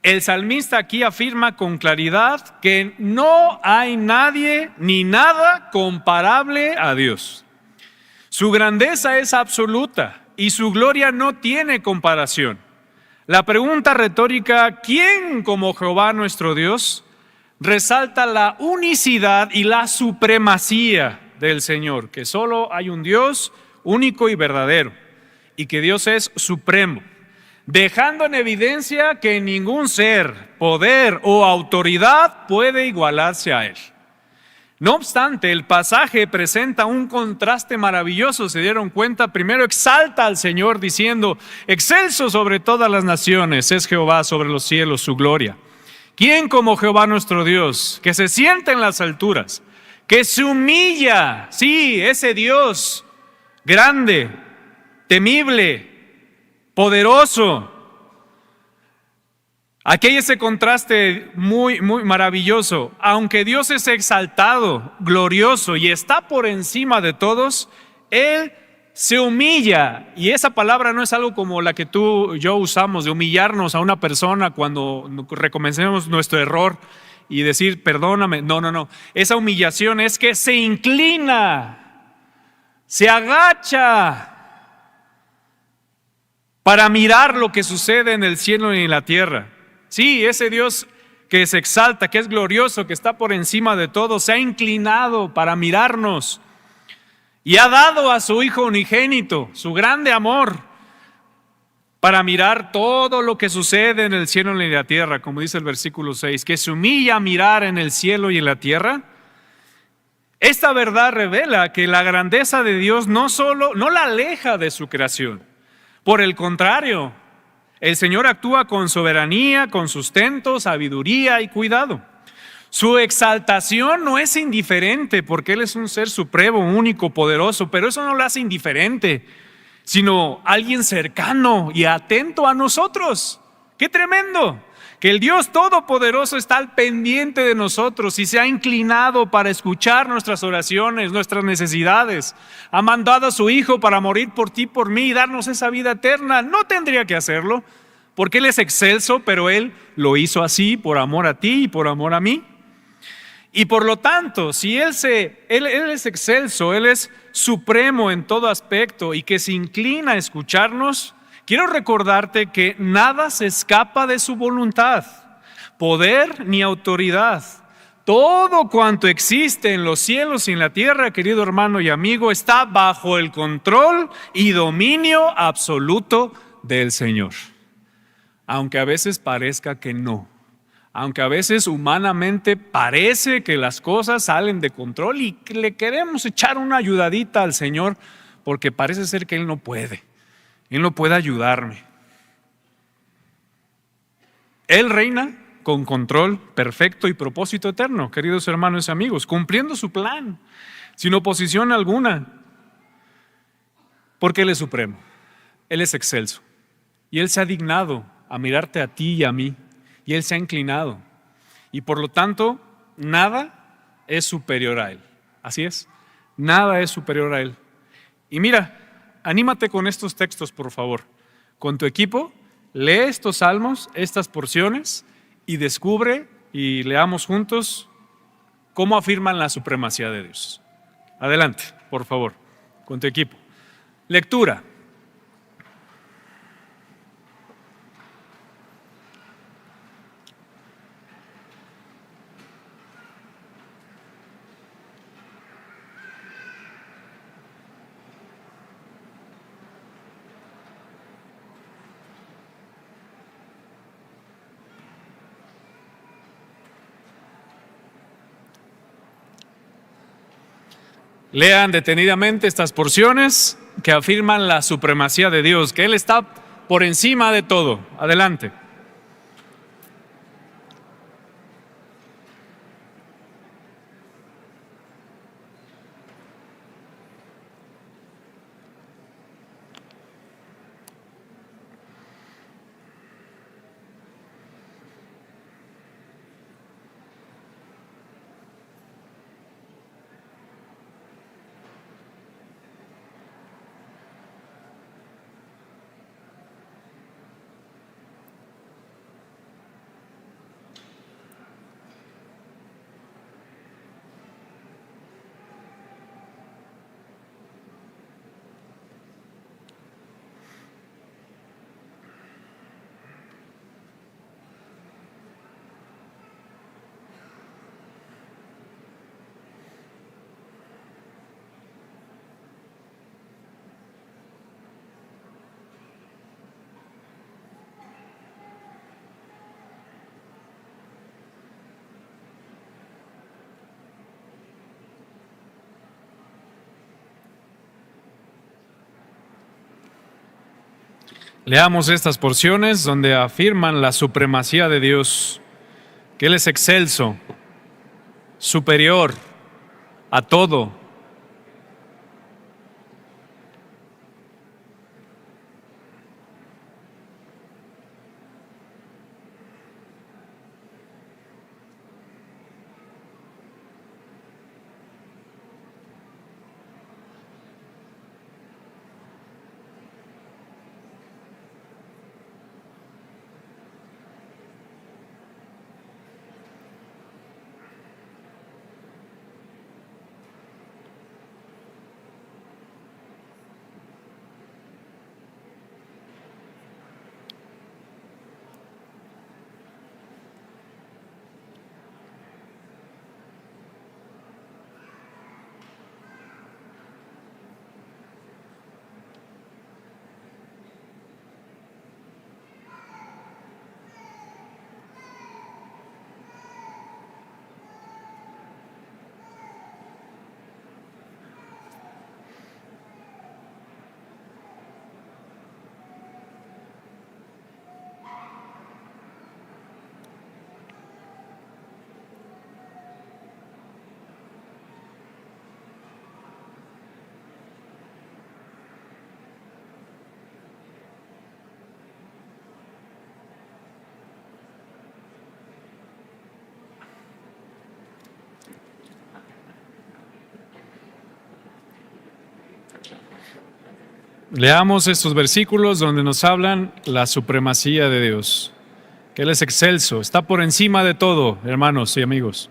El salmista aquí afirma con claridad que no hay nadie ni nada comparable a Dios. Su grandeza es absoluta y su gloria no tiene comparación. La pregunta retórica, ¿quién como Jehová nuestro Dios?, resalta la unicidad y la supremacía del Señor, que solo hay un Dios único y verdadero y que Dios es supremo, dejando en evidencia que ningún ser, poder o autoridad puede igualarse a Él. No obstante, el pasaje presenta un contraste maravilloso, ¿se dieron cuenta? Primero exalta al Señor diciendo, excelso sobre todas las naciones es Jehová, sobre los cielos su gloria. ¿Quién como Jehová nuestro Dios, que se sienta en las alturas, que se humilla? Sí, ese Dios grande, temible, poderoso. Aquí hay ese contraste muy maravilloso. Aunque Dios es exaltado, glorioso y está por encima de todos, Él se humilla. Y esa palabra no es algo como la que tú y yo usamos, de humillarnos a una persona cuando reconocemos nuestro error y decir perdóname. No. Esa humillación es que se inclina, se agacha para mirar lo que sucede en el cielo y en la tierra. Sí, ese Dios que se exalta, que es glorioso, que está por encima de todo, se ha inclinado para mirarnos y ha dado a su Hijo unigénito, su grande amor, para mirar todo lo que sucede en el cielo y en la tierra, como dice el versículo 6, que se humilla a mirar en el cielo y en la tierra. Esta verdad revela que la grandeza de Dios no la aleja de su creación. Por el contrario, el Señor actúa con soberanía, con sustento, sabiduría y cuidado. Su exaltación no es indiferente porque Él es un ser supremo, único, poderoso, pero eso no lo hace indiferente, sino alguien cercano y atento a nosotros. ¡Qué tremendo! Que el Dios Todopoderoso está al pendiente de nosotros y se ha inclinado para escuchar nuestras oraciones, nuestras necesidades. Ha mandado a su Hijo para morir por ti, por mí y darnos esa vida eterna. No tendría que hacerlo porque Él es excelso, pero Él lo hizo así por amor a ti y por amor a mí. Y por lo tanto, si Él es excelso, Él es supremo en todo aspecto y que se inclina a escucharnos, quiero recordarte que nada se escapa de su voluntad, poder ni autoridad. Todo cuanto existe en los cielos y en la tierra, querido hermano y amigo, está bajo el control y dominio absoluto del Señor. Aunque a veces parezca que no. Aunque a veces humanamente parece que las cosas salen de control y que le queremos echar una ayudadita al Señor porque parece ser que Él no puede. Él no puede ayudarme. Él reina con control perfecto y propósito eterno, queridos hermanos y amigos, cumpliendo su plan, sin oposición alguna, porque Él es supremo, Él es excelso y Él se ha dignado a mirarte a ti y a mí. Y Él se ha inclinado. Y por lo tanto, nada es superior a Él. Así es. Nada es superior a Él. Y mira, anímate con estos textos, por favor. Con tu equipo, lee estos salmos, estas porciones, y descubre y leamos juntos cómo afirman la supremacía de Dios. Adelante, por favor, con tu equipo. Lectura. Lean detenidamente estas porciones que afirman la supremacía de Dios, que Él está por encima de todo. Adelante. Leamos estas porciones donde afirman la supremacía de Dios, que Él es excelso, superior a todo. Leamos estos versículos donde nos hablan la supremacía de Dios, que Él es excelso, está por encima de todo, hermanos y amigos.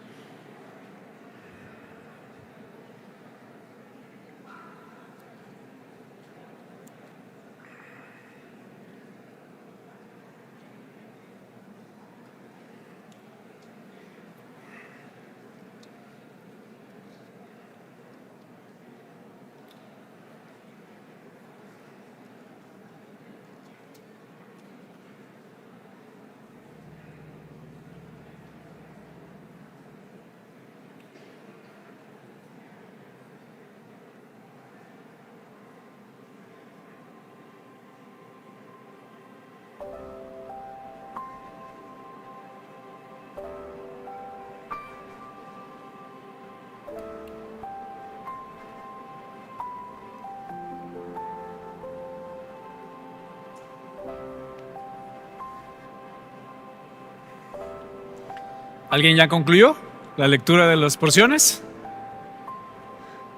¿Alguien ya concluyó la lectura de las porciones?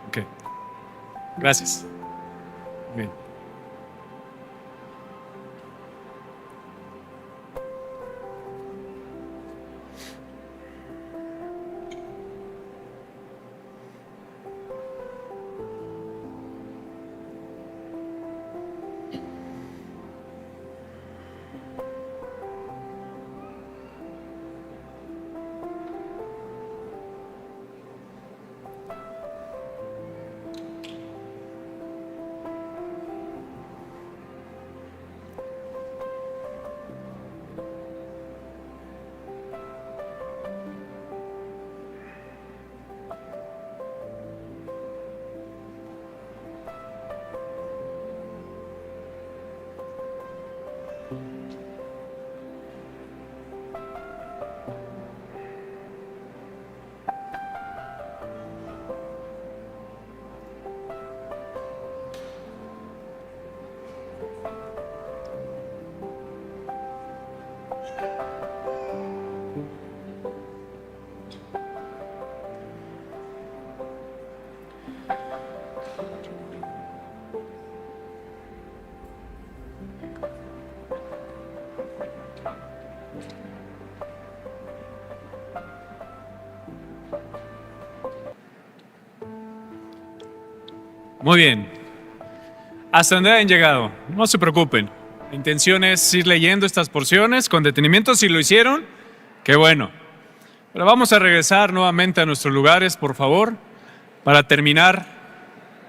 Ok. Gracias. Bien. Muy bien. Hasta donde hayan llegado, no se preocupen. La intención es ir leyendo estas porciones con detenimiento. Si lo hicieron, qué bueno. Pero vamos a regresar nuevamente a nuestros lugares, por favor, para terminar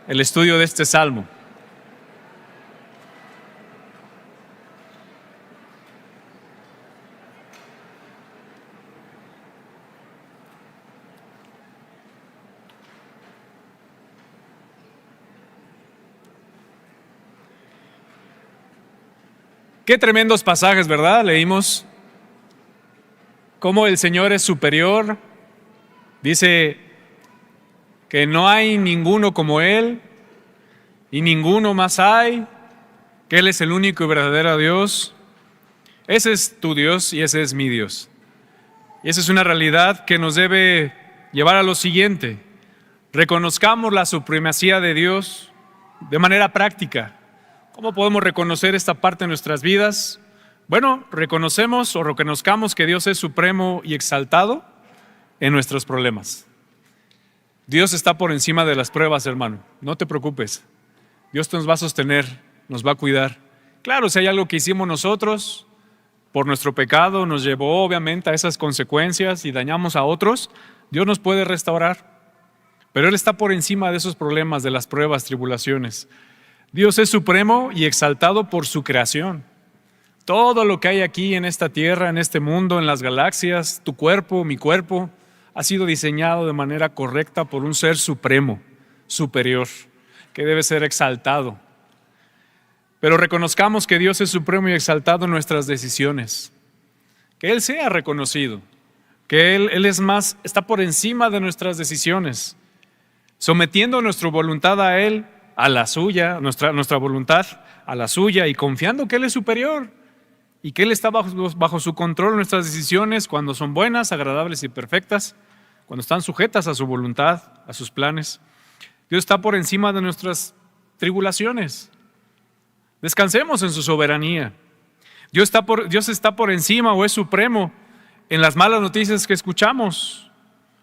el estudio de este salmo. Qué tremendos pasajes, ¿verdad? Leímos cómo el Señor es superior. Dice que no hay ninguno como Él y ninguno más hay, que Él es el único y verdadero Dios. Ese es tu Dios y ese es mi Dios. Y esa es una realidad que nos debe llevar a lo siguiente: reconozcamos la supremacía de Dios de manera práctica. ¿Cómo podemos reconocer esta parte de nuestras vidas? Bueno, reconocemos o reconozcamos que Dios es supremo y exaltado en nuestros problemas. Dios está por encima de las pruebas, hermano. No te preocupes. Dios nos va a sostener, nos va a cuidar. Claro, si hay algo que hicimos nosotros por nuestro pecado, nos llevó obviamente a esas consecuencias y dañamos a otros, Dios nos puede restaurar. Pero Él está por encima de esos problemas, de las pruebas, tribulaciones. Dios es supremo y exaltado por su creación. Todo lo que hay aquí en esta tierra, en este mundo, en las galaxias, tu cuerpo, mi cuerpo, ha sido diseñado de manera correcta por un ser supremo, superior, que debe ser exaltado. Pero reconozcamos que Dios es supremo y exaltado en nuestras decisiones. Que Él sea reconocido, que Él es más, está por encima de nuestras decisiones, sometiendo nuestra voluntad a Él, a la suya, nuestra voluntad a la suya, y confiando que Él es superior y que Él está bajo su control en nuestras decisiones cuando son buenas, agradables y perfectas, cuando están sujetas a su voluntad, a sus planes. Dios está por encima de nuestras tribulaciones. Descansemos en su soberanía. Dios está por encima o es supremo en las malas noticias que escuchamos,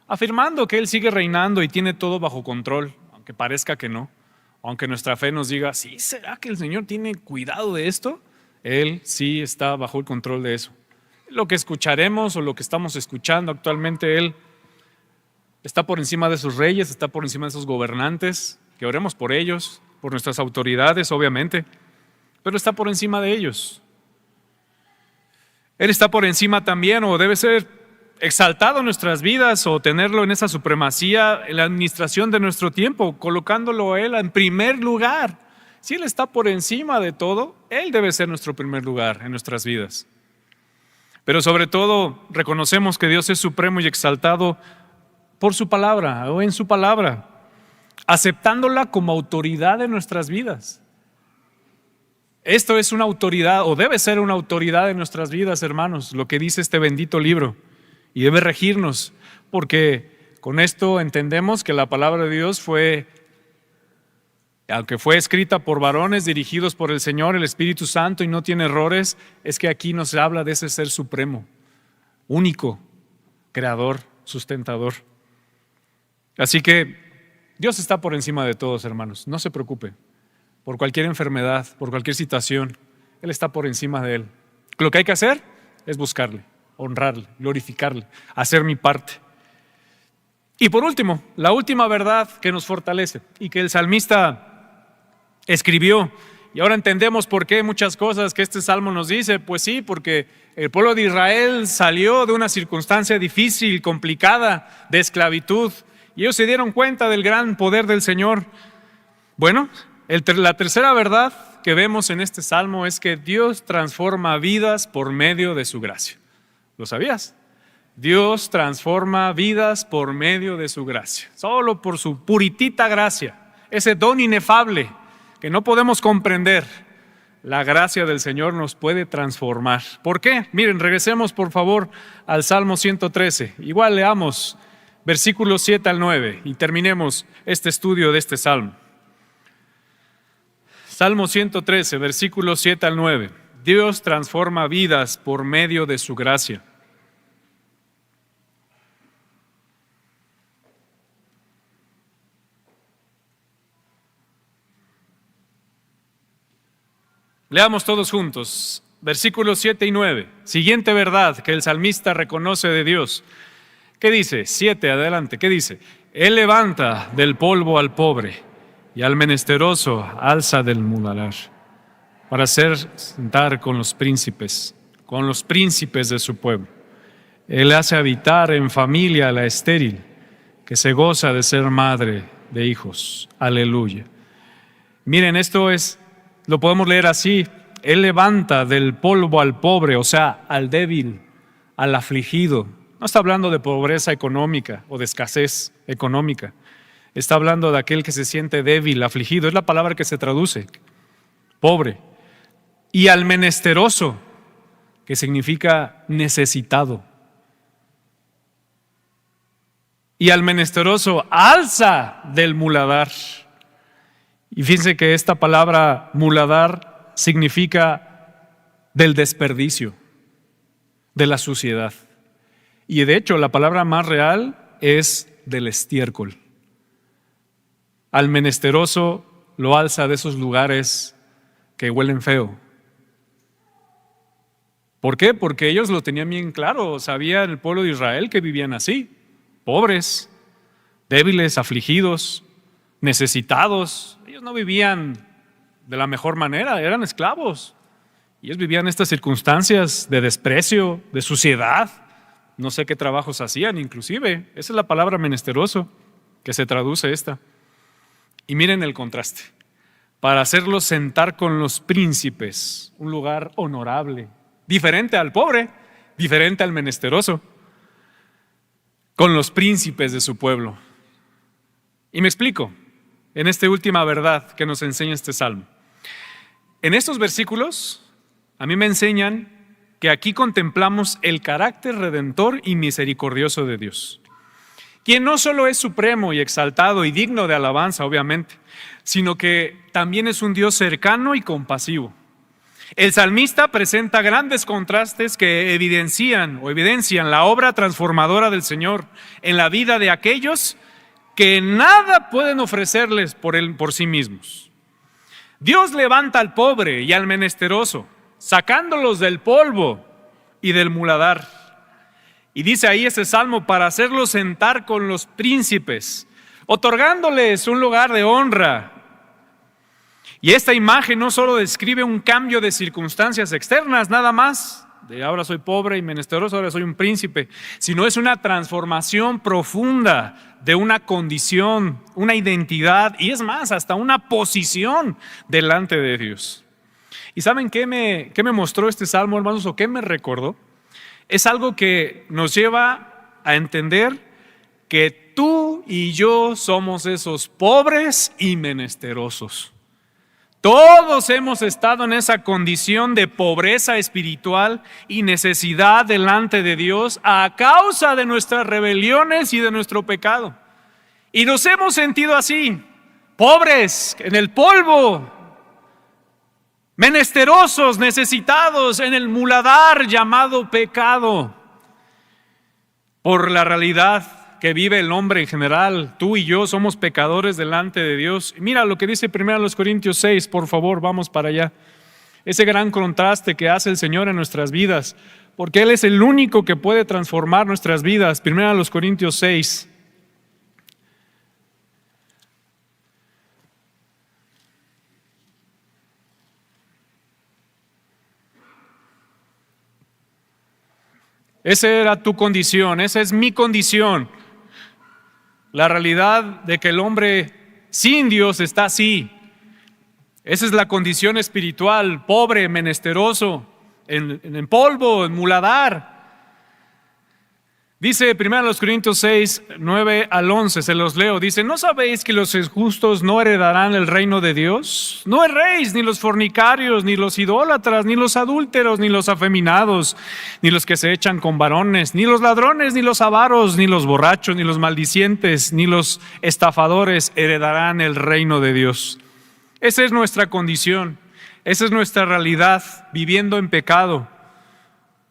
afirmando que Él sigue reinando y tiene todo bajo control, aunque parezca que no. Aunque nuestra fe nos diga, ¿sí será que el Señor tiene cuidado de esto? Él sí está bajo el control de eso. Lo que escucharemos o lo que estamos escuchando actualmente, Él está por encima de sus reyes, está por encima de sus gobernantes, que oremos por ellos, por nuestras autoridades, obviamente, pero está por encima de ellos. Él está por encima también, o debe ser exaltado en nuestras vidas, o tenerlo en esa supremacía en la administración de nuestro tiempo, colocándolo a Él en primer lugar. Si Él está por encima de todo, Él debe ser nuestro primer lugar en nuestras vidas. Pero sobre todo, reconocemos que Dios es supremo y exaltado por su palabra o en su palabra, aceptándola como autoridad en nuestras vidas. Esto es una autoridad, o debe ser una autoridad en nuestras vidas, hermanos, lo que dice este bendito libro. Y debe regirnos, porque con esto entendemos que la palabra de Dios aunque fue escrita por varones dirigidos por el Señor, el Espíritu Santo, y no tiene errores, es que aquí nos habla de ese ser supremo, único, creador, sustentador. Así que Dios está por encima de todos, hermanos, no se preocupe. Por cualquier enfermedad, por cualquier situación, Él está por encima de él. Lo que hay que hacer es buscarle, honrarle, glorificarle, hacer mi parte. Y por último, la última verdad que nos fortalece y que el salmista escribió, y ahora entendemos por qué muchas cosas que este salmo nos dice. Pues sí, porque el pueblo de Israel salió de una circunstancia difícil, complicada, de esclavitud, y ellos se dieron cuenta del gran poder del Señor. Bueno, la tercera verdad que vemos en este salmo es que Dios transforma vidas por medio de su gracia. ¿Lo sabías? Dios transforma vidas por medio de su gracia, solo por su puritita gracia, ese don inefable que no podemos comprender. La gracia del Señor nos puede transformar. ¿Por qué? Miren, regresemos por favor al Salmo 113. Igual leamos versículos 7 al 9 y terminemos este estudio de este salmo. Salmo 113, versículos 7 al 9. Dios transforma vidas por medio de su gracia. Leamos todos juntos, versículos 7 y 9. Siguiente verdad que el salmista reconoce de Dios. ¿Qué dice? 7, adelante. ¿Qué dice? Él levanta del polvo al pobre y al menesteroso alza del muladar, para hacer sentar con los príncipes de su pueblo. Él hace habitar en familia a la estéril, que se goza de ser madre de hijos. Aleluya. Miren, lo podemos leer así: Él levanta del polvo al pobre, o sea, al débil, al afligido. No está hablando de pobreza económica o de escasez económica. Está hablando de aquel que se siente débil, afligido. Es la palabra que se traduce, pobre. Y al menesteroso, que significa necesitado. Y al menesteroso alza del muladar. Y fíjense que esta palabra muladar significa del desperdicio, de la suciedad. Y de hecho la palabra más real es del estiércol. Al menesteroso lo alza de esos lugares que huelen feo. ¿Por qué? Porque ellos lo tenían bien claro. Sabía el pueblo de Israel que vivían así, pobres, débiles, afligidos, necesitados. Ellos no vivían de la mejor manera, eran esclavos. Ellos vivían estas circunstancias de desprecio, de suciedad. No sé qué trabajos hacían, inclusive. Esa es la palabra menesteroso, que se traduce esta. Y miren el contraste. Para hacerlos sentar con los príncipes, un lugar honorable, diferente al pobre, diferente al menesteroso, con los príncipes de su pueblo. Y me explico en esta última verdad que nos enseña este salmo. En estos versículos, a mí me enseñan que aquí contemplamos el carácter redentor y misericordioso de Dios. quien no solo es supremo y exaltado y digno de alabanza, obviamente, sino que también es un Dios cercano y compasivo. El salmista presenta grandes contrastes que evidencian la obra transformadora del Señor en la vida de aquellos que nada pueden ofrecerles por sí mismos. Dios levanta al pobre y al menesteroso, sacándolos del polvo y del muladar. Y dice ahí ese salmo, para hacerlos sentar con los príncipes, otorgándoles un lugar de honra. Y esta imagen no solo describe un cambio de circunstancias externas, nada más, de ahora soy pobre y menesteroso, ahora soy un príncipe, sino es una transformación profunda de una condición, una identidad, y es más, hasta una posición delante de Dios. ¿Y saben qué me mostró este salmo, hermanos, o qué me recordó? Es algo que nos lleva a entender que tú y yo somos esos pobres y menesterosos. Todos hemos estado en esa condición de pobreza espiritual y necesidad delante de Dios a causa de nuestras rebeliones y de nuestro pecado. Y nos hemos sentido así, pobres en el polvo, menesterosos, necesitados en el muladar llamado pecado, por la realidad que vive el hombre en general. Tú y yo somos pecadores delante de Dios. Mira lo que dice 1 Corintios 6, por favor, vamos para allá. Ese gran contraste que hace el Señor en nuestras vidas, porque Él es el único que puede transformar nuestras vidas. 1 Corintios 6. Esa era tu condición, esa es mi condición. La realidad de que el hombre sin Dios está así. Esa es la condición espiritual, pobre, menesteroso, en polvo, en muladar. Dice 1 Corintios 6, 9 al 11, se los leo. Dice, ¿no sabéis que los justos no heredarán el reino de Dios? No erréis, ni los fornicarios, ni los idólatras, ni los adúlteros, ni los afeminados, ni los que se echan con varones, ni los ladrones, ni los avaros, ni los borrachos, ni los maldicientes, ni los estafadores heredarán el reino de Dios. Esa es nuestra condición, esa es nuestra realidad, viviendo en pecado.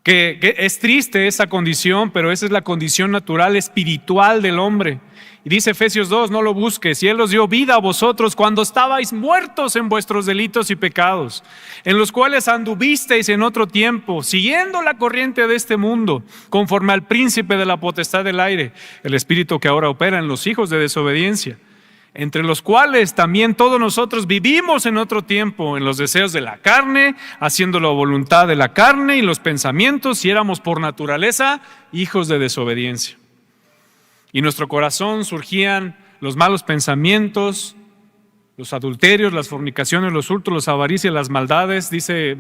Que es triste esa condición, pero esa es la condición natural espiritual del hombre. Y dice Efesios 2, no lo busques, y Él os dio vida a vosotros cuando estabais muertos en vuestros delitos y pecados, en los cuales anduvisteis en otro tiempo, siguiendo la corriente de este mundo, conforme al príncipe de la potestad del aire, el espíritu que ahora opera en los hijos de desobediencia, entre los cuales también todos nosotros vivimos en otro tiempo, en los deseos de la carne, haciendo la voluntad de la carne y los pensamientos, y éramos por naturaleza hijos de desobediencia. Y en nuestro corazón surgían los malos pensamientos, los adulterios, las fornicaciones, los hurtos, las avaricias, las maldades, dice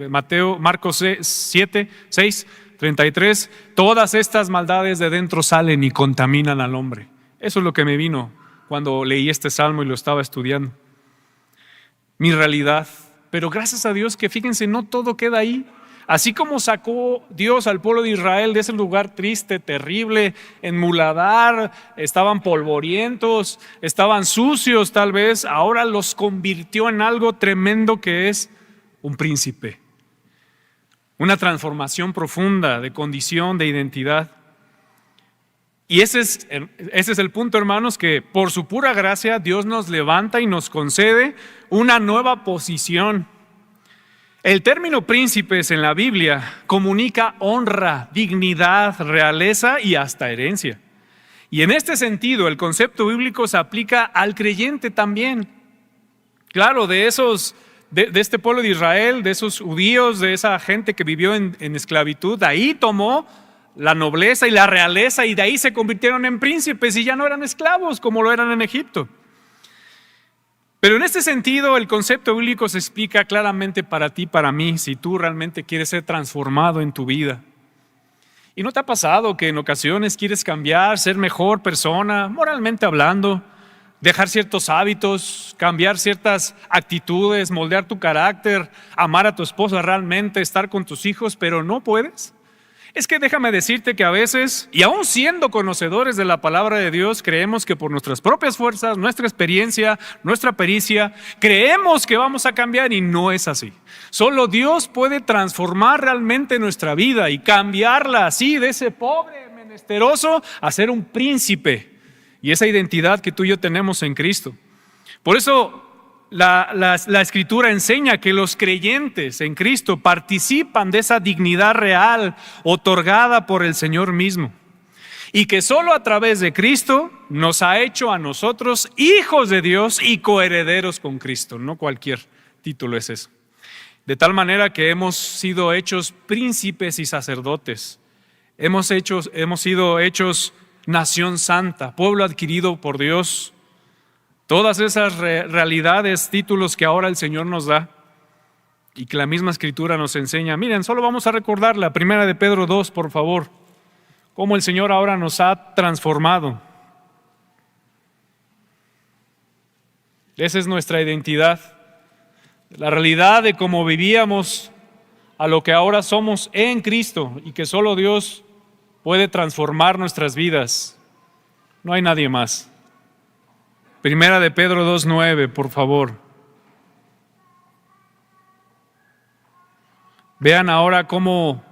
Marcos 7, 6, 33, todas estas maldades de dentro salen y contaminan al hombre. Eso es lo que me vino cuando leí este salmo y lo estaba estudiando. Mi realidad. Pero gracias a Dios que fíjense, no todo queda ahí. Así como sacó Dios al pueblo de Israel de ese lugar triste, terrible, en muladar, estaban polvorientos, estaban sucios tal vez, ahora los convirtió en algo tremendo que es un príncipe. Una transformación profunda de condición, de identidad. Y ese es el punto, hermanos, que por su pura gracia Dios nos levanta y nos concede una nueva posición. El término príncipes en la Biblia comunica honra, dignidad, realeza y hasta herencia. Y en este sentido el concepto bíblico se aplica al creyente también. Claro, de este pueblo de Israel, de esos judíos, de esa gente que vivió en esclavitud, de ahí tomó la nobleza y la realeza, y de ahí se convirtieron en príncipes y ya no eran esclavos como lo eran en Egipto. Pero en este sentido el concepto bíblico se explica claramente para ti, para mí, si tú realmente quieres ser transformado en tu vida. ¿Y no te ha pasado que en ocasiones quieres cambiar, ser mejor persona, moralmente hablando, dejar ciertos hábitos, cambiar ciertas actitudes, moldear tu carácter, amar a tu esposa realmente, estar con tus hijos, pero no puedes? Es que déjame decirte que a veces, y aún siendo conocedores de la palabra de Dios, creemos que por nuestras propias fuerzas, nuestra experiencia, nuestra pericia, creemos que vamos a cambiar y no es así. Solo Dios puede transformar realmente nuestra vida y cambiarla así de ese pobre menesteroso a ser un príncipe y esa identidad que tú y yo tenemos en Cristo. Por eso la Escritura enseña que los creyentes en Cristo participan de esa dignidad real otorgada por el Señor mismo y que solo a través de Cristo nos ha hecho a nosotros hijos de Dios y coherederos con Cristo. No cualquier título es eso. De tal manera que hemos sido hechos príncipes y sacerdotes. Hemos sido hechos nación santa, pueblo adquirido por Dios. Todas esas realidades, títulos que ahora el Señor nos da y que la misma Escritura nos enseña. Miren, solo vamos a recordar la primera de Pedro 2, por favor, cómo el Señor ahora nos ha transformado. Esa es nuestra identidad, la realidad de cómo vivíamos a lo que ahora somos en Cristo y que solo Dios puede transformar nuestras vidas. No hay nadie más. Primera de Pedro 2:9, por favor. Vean ahora cómo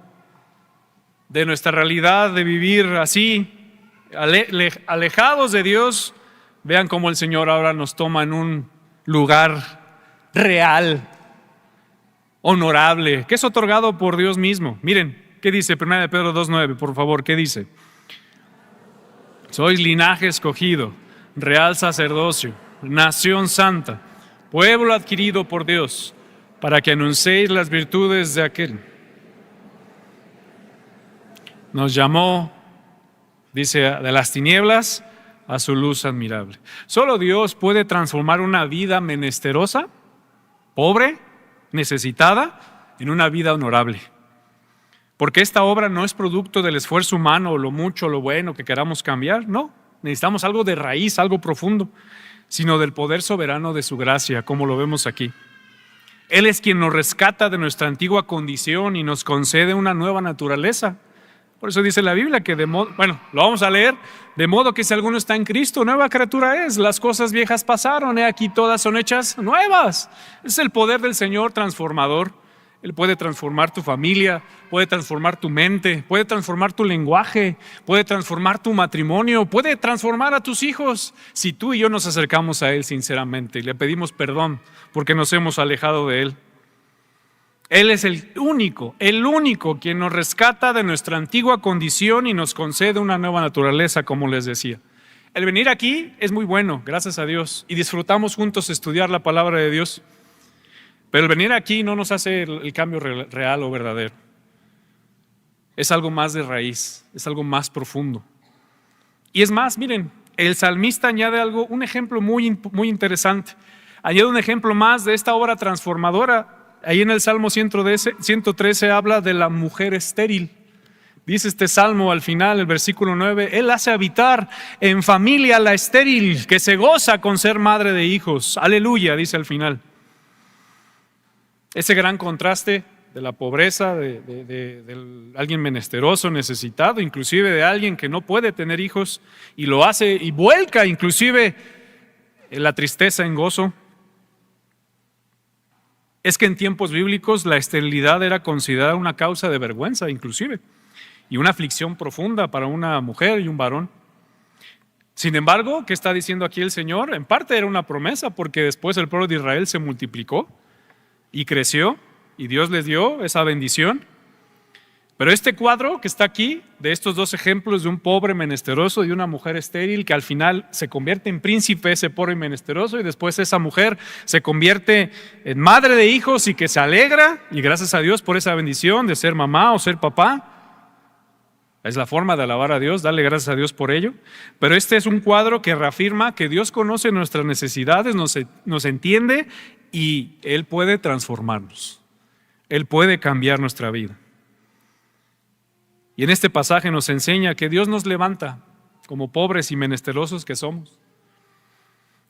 de nuestra realidad de vivir así, alejados de Dios, vean cómo el Señor ahora nos toma en un lugar real, honorable, que es otorgado por Dios mismo. Miren, ¿qué dice Primera de Pedro 2:9? Por favor, ¿qué dice? Sois linaje escogido, real sacerdocio, nación santa, pueblo adquirido por Dios, para que anunciéis las virtudes de aquel. Nos llamó, dice, de las tinieblas a su luz admirable. Solo Dios puede transformar una vida menesterosa, pobre, necesitada, en una vida honorable. Porque esta obra no es producto del esfuerzo humano, o lo mucho, o lo bueno que queramos cambiar, no. Necesitamos algo de raíz, algo profundo, sino del poder soberano de su gracia, como lo vemos aquí. Él es quien nos rescata de nuestra antigua condición y nos concede una nueva naturaleza. Por eso dice la Biblia que lo vamos a leer, de modo que si alguno está en Cristo, nueva criatura es, las cosas viejas pasaron, he aquí todas son hechas nuevas. Es el poder del Señor transformador. Él puede transformar tu familia, puede transformar tu mente, puede transformar tu lenguaje, puede transformar tu matrimonio, puede transformar a tus hijos. Si tú y yo nos acercamos a Él sinceramente y le pedimos perdón porque nos hemos alejado de Él. Él es el único quien nos rescata de nuestra antigua condición y nos concede una nueva naturaleza, como les decía. El venir aquí es muy bueno, gracias a Dios, y disfrutamos juntos estudiar la palabra de Dios. Pero el venir aquí no nos hace el cambio real o verdadero. Es algo más de raíz, es algo más profundo. Y es más, miren, el salmista añade un ejemplo muy interesante. Añade un ejemplo más de esta obra transformadora. Ahí en el Salmo 113 habla de la mujer estéril. Dice este salmo al final, el versículo 9, Él hace habitar en familia a la estéril, que se goza con ser madre de hijos. Aleluya, dice al final. Ese gran contraste de la pobreza, de alguien menesteroso, necesitado, inclusive de alguien que no puede tener hijos y lo hace y vuelca inclusive la tristeza en gozo. Es que en tiempos bíblicos la esterilidad era considerada una causa de vergüenza inclusive y una aflicción profunda para una mujer y un varón. Sin embargo, ¿qué está diciendo aquí el Señor? En parte era una promesa porque después el pueblo de Israel se multiplicó y creció, y Dios les dio esa bendición. Pero este cuadro que está aquí, de estos dos ejemplos de un pobre menesteroso y una mujer estéril, que al final se convierte en príncipe ese pobre menesteroso, y después esa mujer se convierte en madre de hijos y que se alegra, y gracias a Dios por esa bendición de ser mamá o ser papá. Es la forma de alabar a Dios, darle gracias a Dios por ello. Pero este es un cuadro que reafirma que Dios conoce nuestras necesidades, nos entiende, y Él puede transformarnos. Él puede cambiar nuestra vida. Y en este pasaje nos enseña que Dios nos levanta como pobres y menesterosos que somos.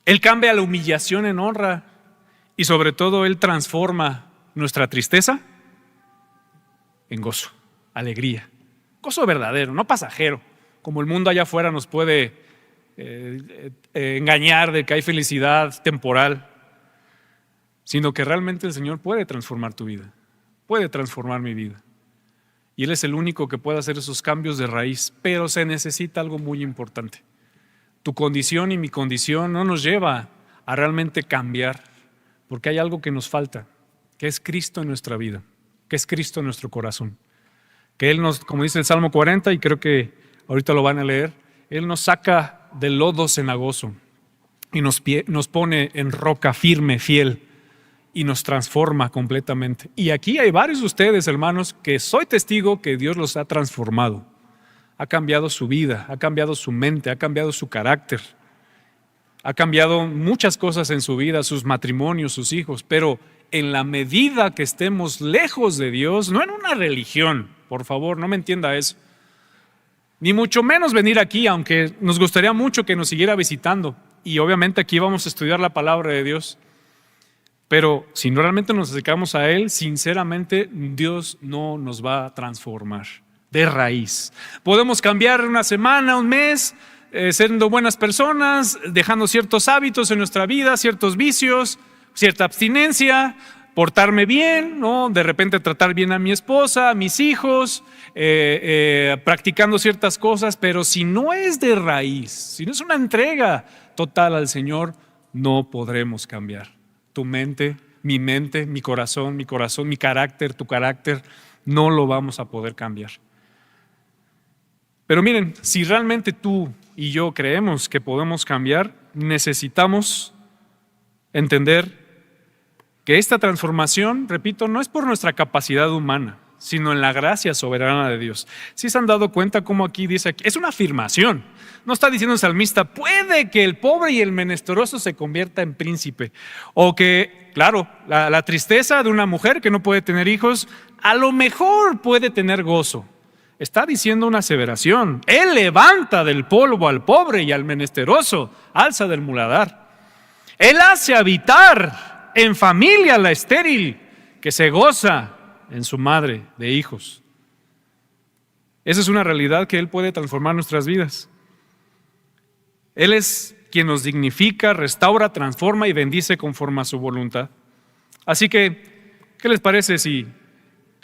Él cambia la humillación en honra y sobre todo Él transforma nuestra tristeza en gozo, alegría. gozo verdadero, no pasajero, como el mundo allá afuera nos puede engañar de que hay felicidad temporal, sino que realmente el Señor puede transformar tu vida, puede transformar mi vida. Y Él es el único que puede hacer esos cambios de raíz, pero se necesita algo muy importante. Tu condición y mi condición no nos lleva a realmente cambiar, porque hay algo que nos falta, que es Cristo en nuestra vida, que es Cristo en nuestro corazón. Que Él nos, como dice el Salmo 40, y creo que ahorita lo van a leer, Él nos saca del lodo cenagoso y nos pone en roca firme, fiel, y nos transforma completamente. Y aquí hay varios de ustedes, hermanos, que soy testigo que Dios los ha transformado. Ha cambiado su vida, ha cambiado su mente, ha cambiado su carácter, ha cambiado muchas cosas en su vida, sus matrimonios, sus hijos, pero en la medida que estemos lejos de Dios, no en una religión, por favor, no me entienda eso, ni mucho menos venir aquí, aunque nos gustaría mucho que nos siguiera visitando, y obviamente aquí vamos a estudiar la palabra de Dios, pero si no realmente nos acercamos a Él, sinceramente Dios no nos va a transformar de raíz. Podemos cambiar una semana, un mes, siendo buenas personas, dejando ciertos hábitos en nuestra vida, ciertos vicios, cierta abstinencia, portarme bien, ¿no? De repente tratar bien a mi esposa, a mis hijos, practicando ciertas cosas, pero si no es de raíz, si no es una entrega total al Señor, no podremos cambiar. Tu mente, mi corazón, mi carácter, tu carácter, no lo vamos a poder cambiar. Pero miren, si realmente tú y yo creemos que podemos cambiar, necesitamos entender que esta transformación, repito, no es por nuestra capacidad humana, sino en la gracia soberana de Dios. ¿Sí se han dado cuenta cómo aquí dice, es una afirmación? No está diciendo el salmista, puede que el pobre y el menesteroso se convierta en príncipe. O que, claro, la tristeza de una mujer que no puede tener hijos, a lo mejor puede tener gozo. Está diciendo una aseveración. Él levanta del polvo al pobre y al menesteroso, alza del muladar. Él hace habitar en familia a la estéril, que se goza en su madre de hijos. Esa es una realidad que Él puede transformar nuestras vidas. Él es quien nos dignifica, restaura, transforma y bendice conforme a su voluntad. Así que, ¿qué les parece si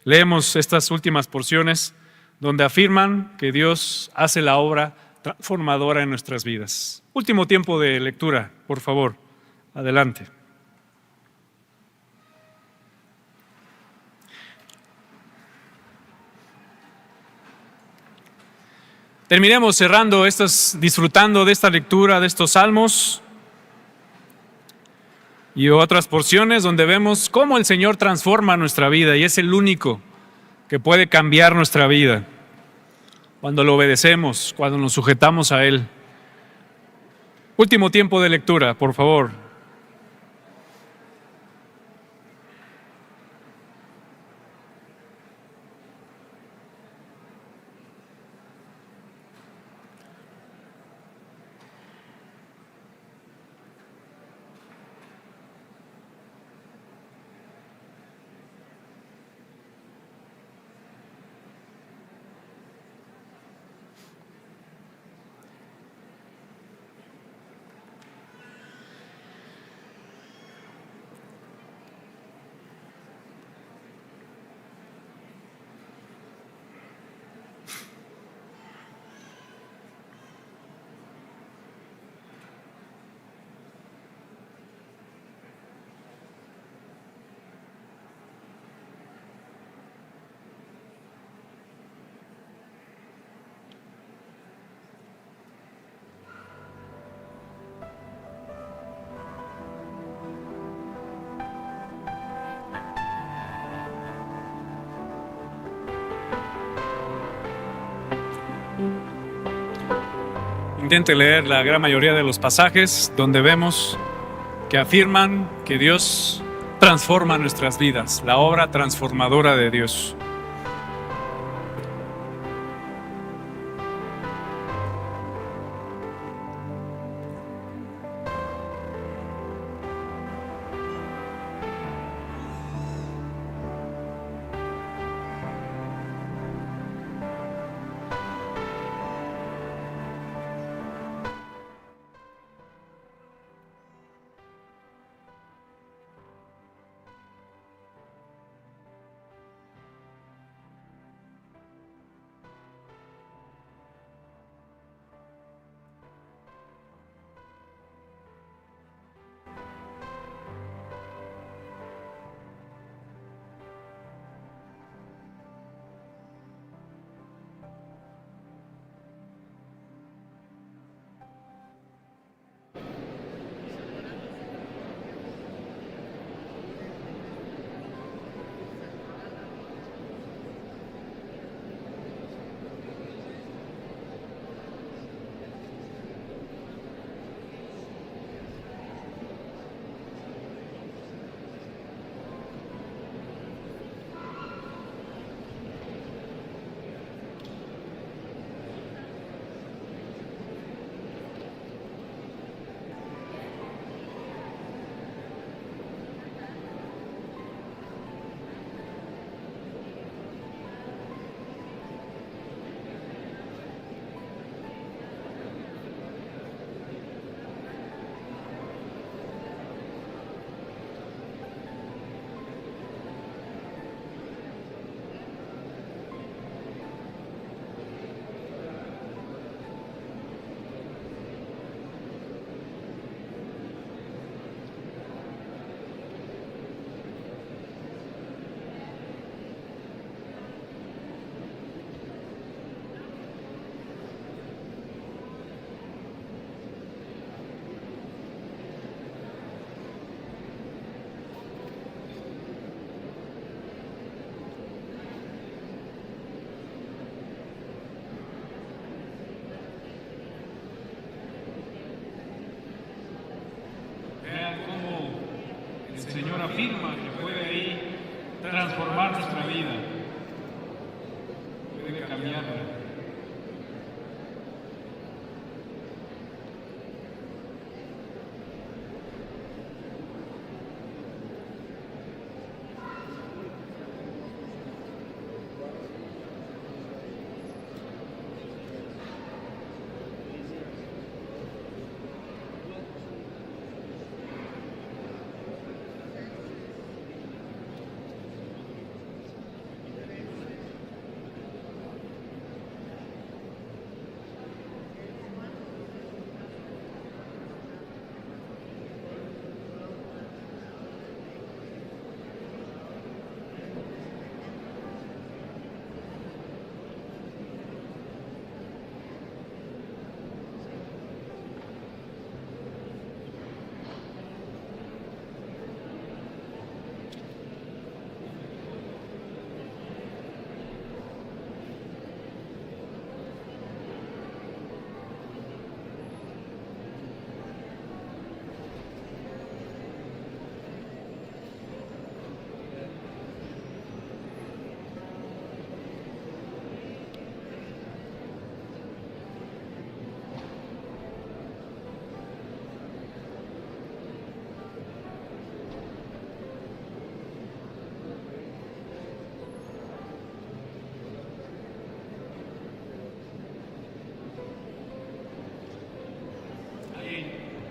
leemos estas últimas porciones donde afirman que Dios hace la obra transformadora en nuestras vidas? Último tiempo de lectura, por favor. Adelante. Terminemos cerrando disfrutando de esta lectura de estos salmos y otras porciones donde vemos cómo el Señor transforma nuestra vida y es el único que puede cambiar nuestra vida cuando lo obedecemos, cuando nos sujetamos a Él. Último tiempo de lectura, por favor. Intente leer la gran mayoría de los pasajes donde vemos que afirman que Dios transforma nuestras vidas, la obra transformadora de Dios. vean cómo el Señor afirma que puede ahí transformar nuestra vida, puede cambiarla.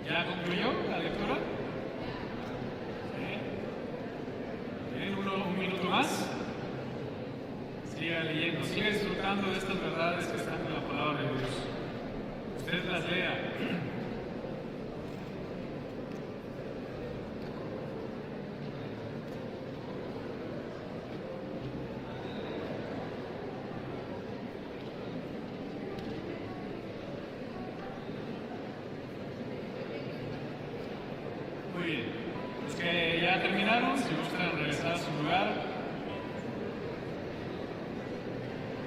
¿Ya concluyó la lectura? ¿Tienen un minuto más? Siga leyendo, siga disfrutando de estas verdades que están en la palabra de Dios. Usted las lea. Muy bien. Los que ya terminaron, si gustan regresar a su lugar,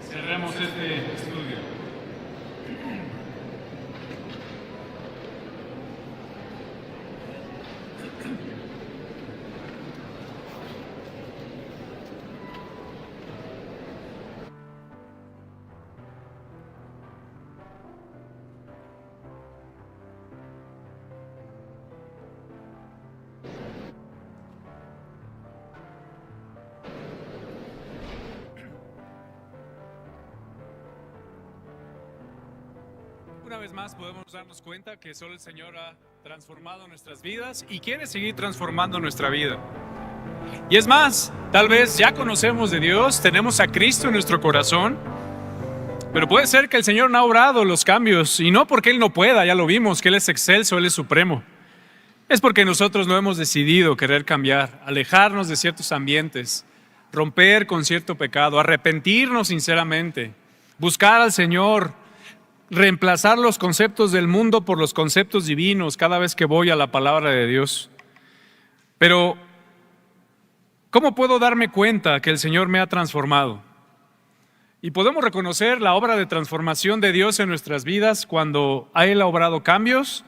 cerremos este estudio. Una vez más podemos darnos cuenta que solo el Señor ha transformado nuestras vidas y quiere seguir transformando nuestra vida. Y es más, tal vez ya conocemos de Dios, tenemos a Cristo en nuestro corazón, pero puede ser que el Señor no ha obrado los cambios, y no porque Él no pueda, ya lo vimos, que Él es excelso, Él es supremo. Es porque nosotros no hemos decidido querer cambiar, alejarnos de ciertos ambientes, romper con cierto pecado, arrepentirnos sinceramente, buscar al Señor, reemplazar los conceptos del mundo por los conceptos divinos cada vez que voy a la palabra de Dios. Pero, ¿cómo puedo darme cuenta que el Señor me ha transformado? Y podemos reconocer la obra de transformación de Dios en nuestras vidas cuando Él ha obrado cambios.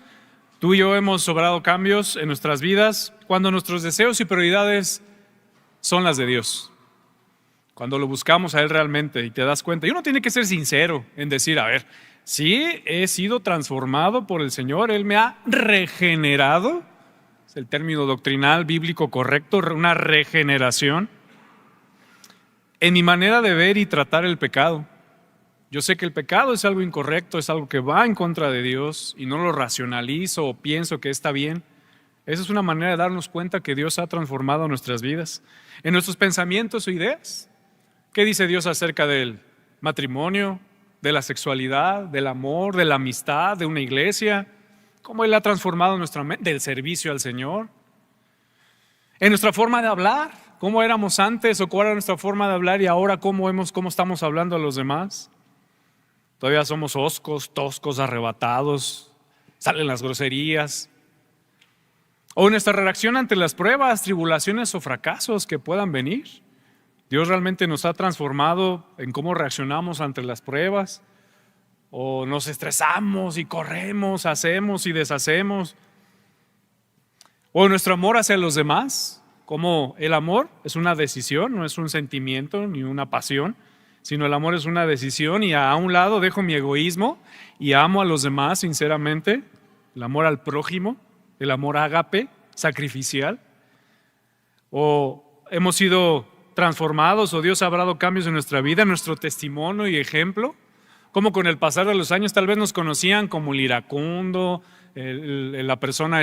Tú y yo hemos obrado cambios en nuestras vidas cuando nuestros deseos y prioridades son las de Dios. Cuando lo buscamos a Él realmente y te das cuenta. Y uno tiene que ser sincero en decir, a ver, sí, he sido transformado por el Señor, Él me ha regenerado, es el término doctrinal bíblico correcto, una regeneración, en mi manera de ver y tratar el pecado. Yo sé que el pecado es algo incorrecto, es algo que va en contra de Dios y no lo racionalizo o pienso que está bien. Esa es una manera de darnos cuenta que Dios ha transformado nuestras vidas, en nuestros pensamientos o ideas. ¿Qué dice Dios acerca del matrimonio, de la sexualidad, del amor, de la amistad, de una iglesia? ¿Cómo Él ha transformado nuestra mente, del servicio al Señor? En nuestra forma de hablar, ¿cómo éramos antes o cuál era nuestra forma de hablar y ahora cómo estamos hablando a los demás? Todavía somos hoscos, toscos, arrebatados, salen las groserías. O nuestra reacción ante las pruebas, tribulaciones o fracasos que puedan venir. Dios realmente nos ha transformado en cómo reaccionamos ante las pruebas, o nos estresamos y corremos, hacemos y deshacemos, O nuestro amor hacia los demás, como el amor es una decisión, no es un sentimiento ni una pasión, sino el amor es una decisión y a un lado dejo mi egoísmo y amo a los demás sinceramente, el amor al prójimo, el amor ágape, sacrificial. O hemos sido transformados o Dios ha dado cambios en nuestra vida, nuestro testimonio y ejemplo, como con el pasar de los años tal vez nos conocían como el iracundo, la persona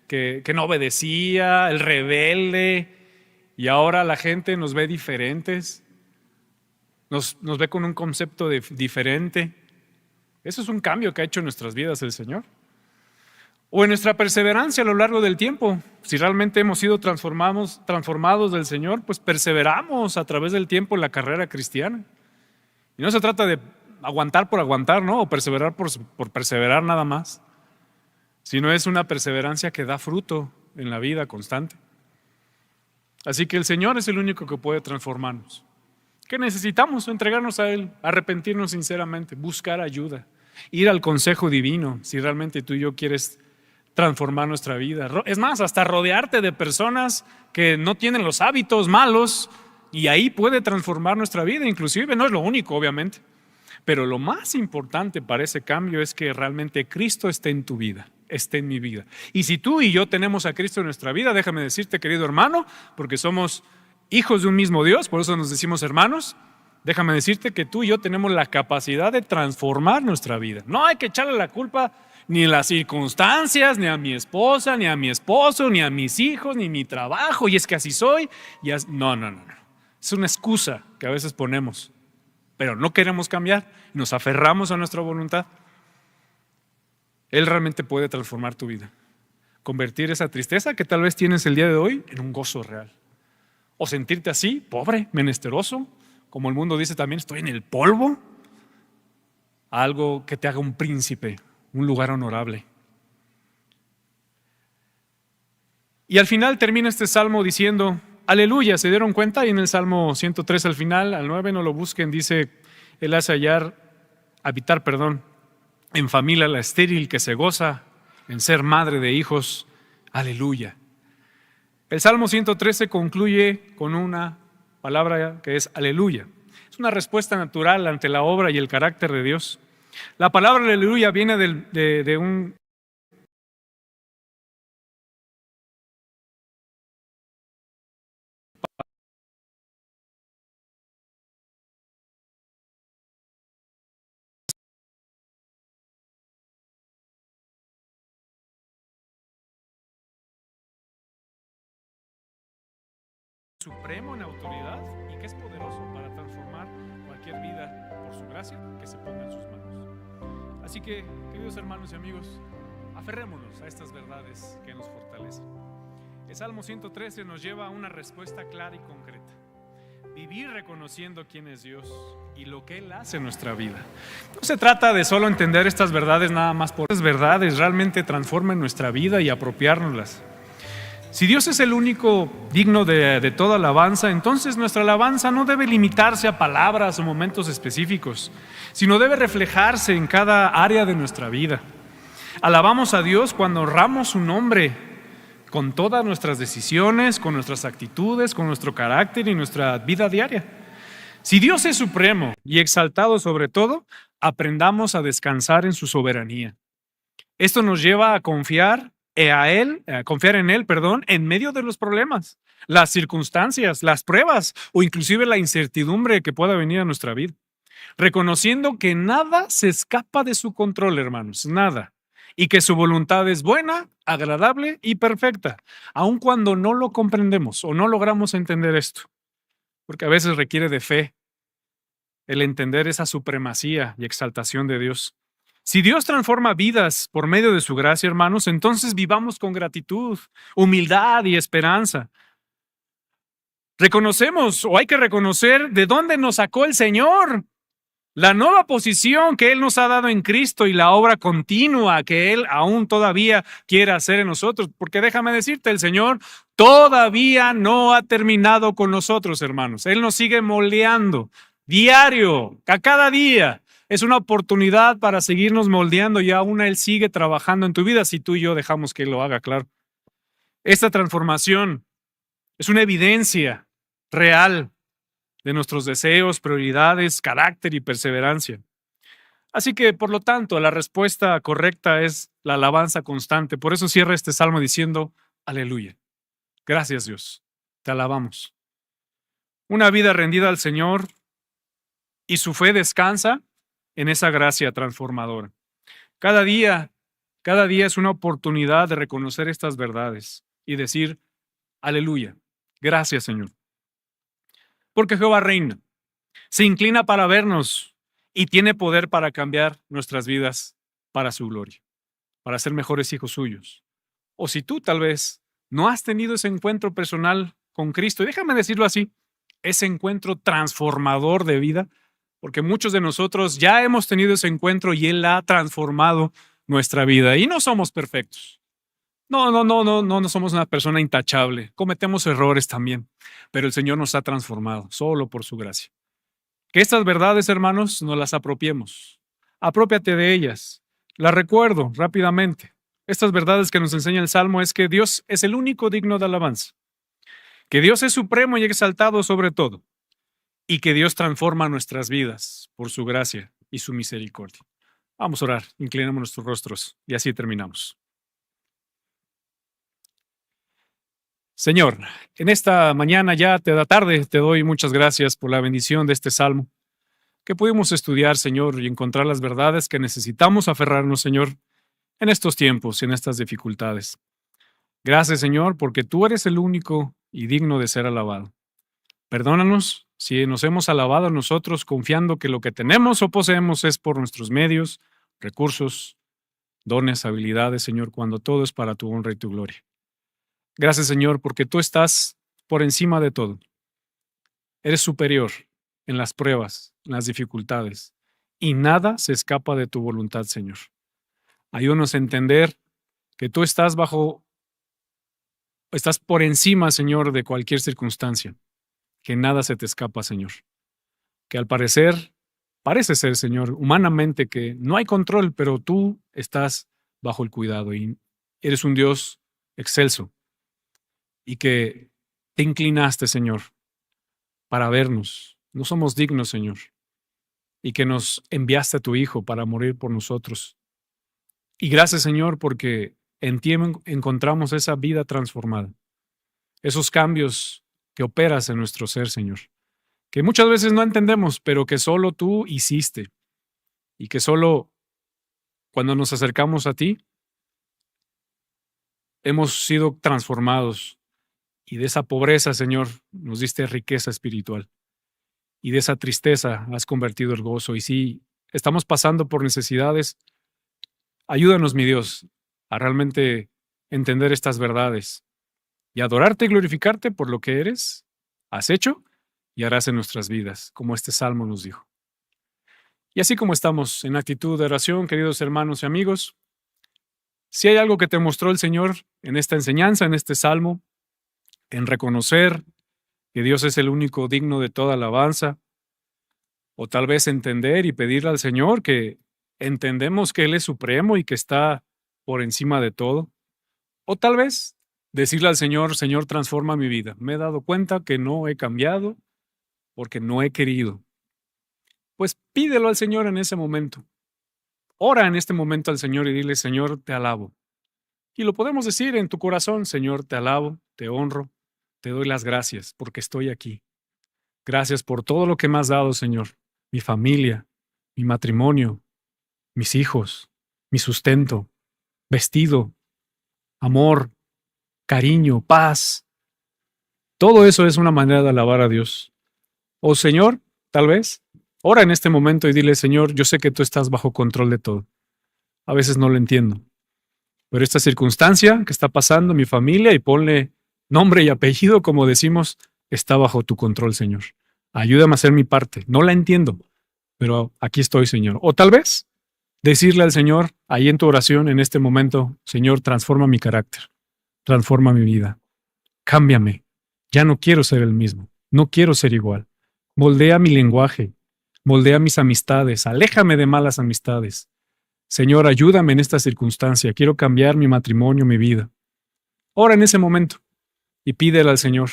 que no obedecía, el rebelde, y ahora la gente nos ve diferentes, nos ve con un concepto diferente. Eso es un cambio que ha hecho en nuestras vidas el Señor. O en nuestra perseverancia a lo largo del tiempo. Si realmente hemos sido transformados del Señor, pues perseveramos a través del tiempo en la carrera cristiana. Y no se trata de aguantar por aguantar, ¿no? O perseverar por perseverar nada más, sino es una perseverancia que da fruto en la vida constante. Así que el Señor es el único que puede transformarnos. ¿Qué necesitamos? Entregarnos a Él, arrepentirnos sinceramente, buscar ayuda, ir al consejo divino si realmente tú y yo quieres transformar nuestra vida. Es más, hasta rodearte de personas que no tienen los hábitos malos y ahí puede transformar nuestra vida. Inclusive no es lo único, obviamente, pero lo más importante para ese cambio es que realmente Cristo esté en tu vida, esté en mi vida. Y si tú y yo tenemos a Cristo en nuestra vida, déjame decirte, querido hermano, porque somos hijos de un mismo Dios, por eso nos decimos hermanos, déjame decirte que tú y yo tenemos la capacidad de transformar nuestra vida. No hay que echarle la culpa ni a las circunstancias, ni a mi esposa, ni a mi esposo, ni a mis hijos, ni a mi trabajo, y es que así soy. No. Es una excusa que a veces ponemos, pero no queremos cambiar, nos aferramos a nuestra voluntad. Él realmente puede transformar tu vida, convertir esa tristeza que tal vez tienes el día de hoy en un gozo real. O sentirte así, pobre, menesteroso, como el mundo dice también, estoy en el polvo, a algo que te haga un príncipe, un lugar honorable. Y al final termina este salmo diciendo, aleluya, ¿se dieron cuenta? Y en el Salmo 103 al final, al 9, no lo busquen, dice, Él hace habitar en familia la estéril que se goza en ser madre de hijos, aleluya. El Salmo 113 concluye con una palabra que es aleluya. Es una respuesta natural ante la obra y el carácter de Dios. La palabra aleluya viene de un supremo en autoridad y que es poderoso para transformar cualquier vida por su gracia que se ponga en sus manos. Así que, queridos hermanos y amigos, aferrémonos a estas verdades que nos fortalecen. El Salmo 113 nos lleva a una respuesta clara y concreta. Vivir reconociendo quién es Dios y lo que Él hace en nuestra vida. No se trata de solo entender estas verdades nada más por estas verdades, realmente transformen nuestra vida y apropiárnoslas. Si Dios es el único digno de toda alabanza, entonces nuestra alabanza no debe limitarse a palabras o momentos específicos, sino debe reflejarse en cada área de nuestra vida. Alabamos a Dios cuando honramos su nombre con todas nuestras decisiones, con nuestras actitudes, con nuestro carácter y nuestra vida diaria. Si Dios es supremo y exaltado sobre todo, aprendamos a descansar en su soberanía. Esto nos lleva a confiar en Él, en medio de los problemas, las circunstancias, las pruebas o inclusive la incertidumbre que pueda venir a nuestra vida. Reconociendo que nada se escapa de su control, hermanos, nada. Y que su voluntad es buena, agradable y perfecta, aun cuando no lo comprendemos o no logramos entender esto. Porque a veces requiere de fe el entender esa supremacía y exaltación de Dios. Si Dios transforma vidas por medio de su gracia, hermanos, entonces vivamos con gratitud, humildad y esperanza. Reconocemos, o hay que reconocer, de dónde nos sacó el Señor. La nueva posición que Él nos ha dado en Cristo y la obra continua que Él aún todavía quiere hacer en nosotros. Porque déjame decirte, el Señor todavía no ha terminado con nosotros, hermanos. Él nos sigue moldeando diario, a cada día. Es una oportunidad para seguirnos moldeando y aún Él sigue trabajando en tu vida si tú y yo dejamos que Él lo haga, claro. Esta transformación es una evidencia real de nuestros deseos, prioridades, carácter y perseverancia. Así que, por lo tanto, la respuesta correcta es la alabanza constante. Por eso cierra este salmo diciendo, aleluya. Gracias, Dios. Te alabamos. Una vida rendida al Señor y su fe descansa en esa gracia transformadora. Cada día es una oportunidad de reconocer estas verdades y decir, aleluya. Gracias, Señor. Porque Jehová reina, se inclina para vernos y tiene poder para cambiar nuestras vidas para su gloria, para ser mejores hijos suyos. O si tú tal vez no has tenido ese encuentro personal con Cristo, y déjame decirlo así, ese encuentro transformador de vida, porque muchos de nosotros ya hemos tenido ese encuentro y Él ha transformado nuestra vida y no somos perfectos. No somos una persona intachable. Cometemos errores también, pero el Señor nos ha transformado solo por su gracia. Que estas verdades, hermanos, nos las apropiemos. Aprópiate de ellas. Las recuerdo rápidamente. Estas verdades que nos enseña el Salmo es que Dios es el único digno de alabanza, que Dios es supremo y exaltado sobre todo, y que Dios transforma nuestras vidas por su gracia y su misericordia. Vamos a orar, inclinamos nuestros rostros y así terminamos. Señor, en esta mañana ya tarde te doy muchas gracias por la bendición de este salmo que pudimos estudiar, Señor, y encontrar las verdades que necesitamos aferrarnos, Señor, en estos tiempos y en estas dificultades. Gracias, Señor, porque tú eres el único y digno de ser alabado. Perdónanos si nos hemos alabado a nosotros confiando que lo que tenemos o poseemos es por nuestros medios, recursos, dones, habilidades, Señor, cuando todo es para tu honra y tu gloria. Gracias, Señor, porque tú estás por encima de todo. Eres superior en las pruebas, en las dificultades, y nada se escapa de tu voluntad, Señor. Ayúdanos a entender que tú estás por encima, Señor, de cualquier circunstancia, que nada se te escapa, Señor. Que al parecer, parece ser, Señor, humanamente que no hay control, pero tú estás bajo el cuidado y eres un Dios excelso. Y que te inclinaste, Señor, para vernos. No somos dignos, Señor. Y que nos enviaste a tu Hijo para morir por nosotros. Y gracias, Señor, porque en ti encontramos esa vida transformada. Esos cambios que operas en nuestro ser, Señor. Que muchas veces no entendemos, pero que solo tú hiciste. Y que solo cuando nos acercamos a ti, hemos sido transformados. Y de esa pobreza, Señor, nos diste riqueza espiritual. Y de esa tristeza has convertido el gozo. Y si estamos pasando por necesidades, ayúdanos, mi Dios, a realmente entender estas verdades y adorarte y glorificarte por lo que eres, has hecho y harás en nuestras vidas, como este salmo nos dijo. Y así como estamos en actitud de oración, queridos hermanos y amigos, si hay algo que te mostró el Señor en esta enseñanza, en este salmo, en reconocer que Dios es el único digno de toda alabanza, o tal vez entender y pedirle al Señor que entendemos que Él es supremo y que está por encima de todo, o tal vez decirle al Señor, Señor, transforma mi vida. Me he dado cuenta que no he cambiado porque no he querido. Pues pídelo al Señor en ese momento. Ora en este momento al Señor y dile, Señor, te alabo. Y lo podemos decir en tu corazón, Señor, te alabo, te honro, te doy las gracias porque estoy aquí. Gracias por todo lo que me has dado, Señor. Mi familia, mi matrimonio, mis hijos, mi sustento, vestido, amor, cariño, paz. Todo eso es una manera de alabar a Dios. O Señor, tal vez, ora en este momento y dile, Señor, yo sé que tú estás bajo control de todo. A veces no lo entiendo. Pero esta circunstancia que está pasando en mi familia, y ponle nombre y apellido, como decimos, está bajo tu control, Señor. Ayúdame a hacer mi parte. No la entiendo, pero aquí estoy, Señor. O tal vez decirle al Señor, ahí en tu oración, en este momento, Señor, transforma mi carácter, transforma mi vida, cámbiame. Ya no quiero ser el mismo, no quiero ser igual. Moldea mi lenguaje, moldea mis amistades, aléjame de malas amistades. Señor, ayúdame en esta circunstancia. Quiero cambiar mi matrimonio, mi vida. ora en ese momento y pídele al Señor.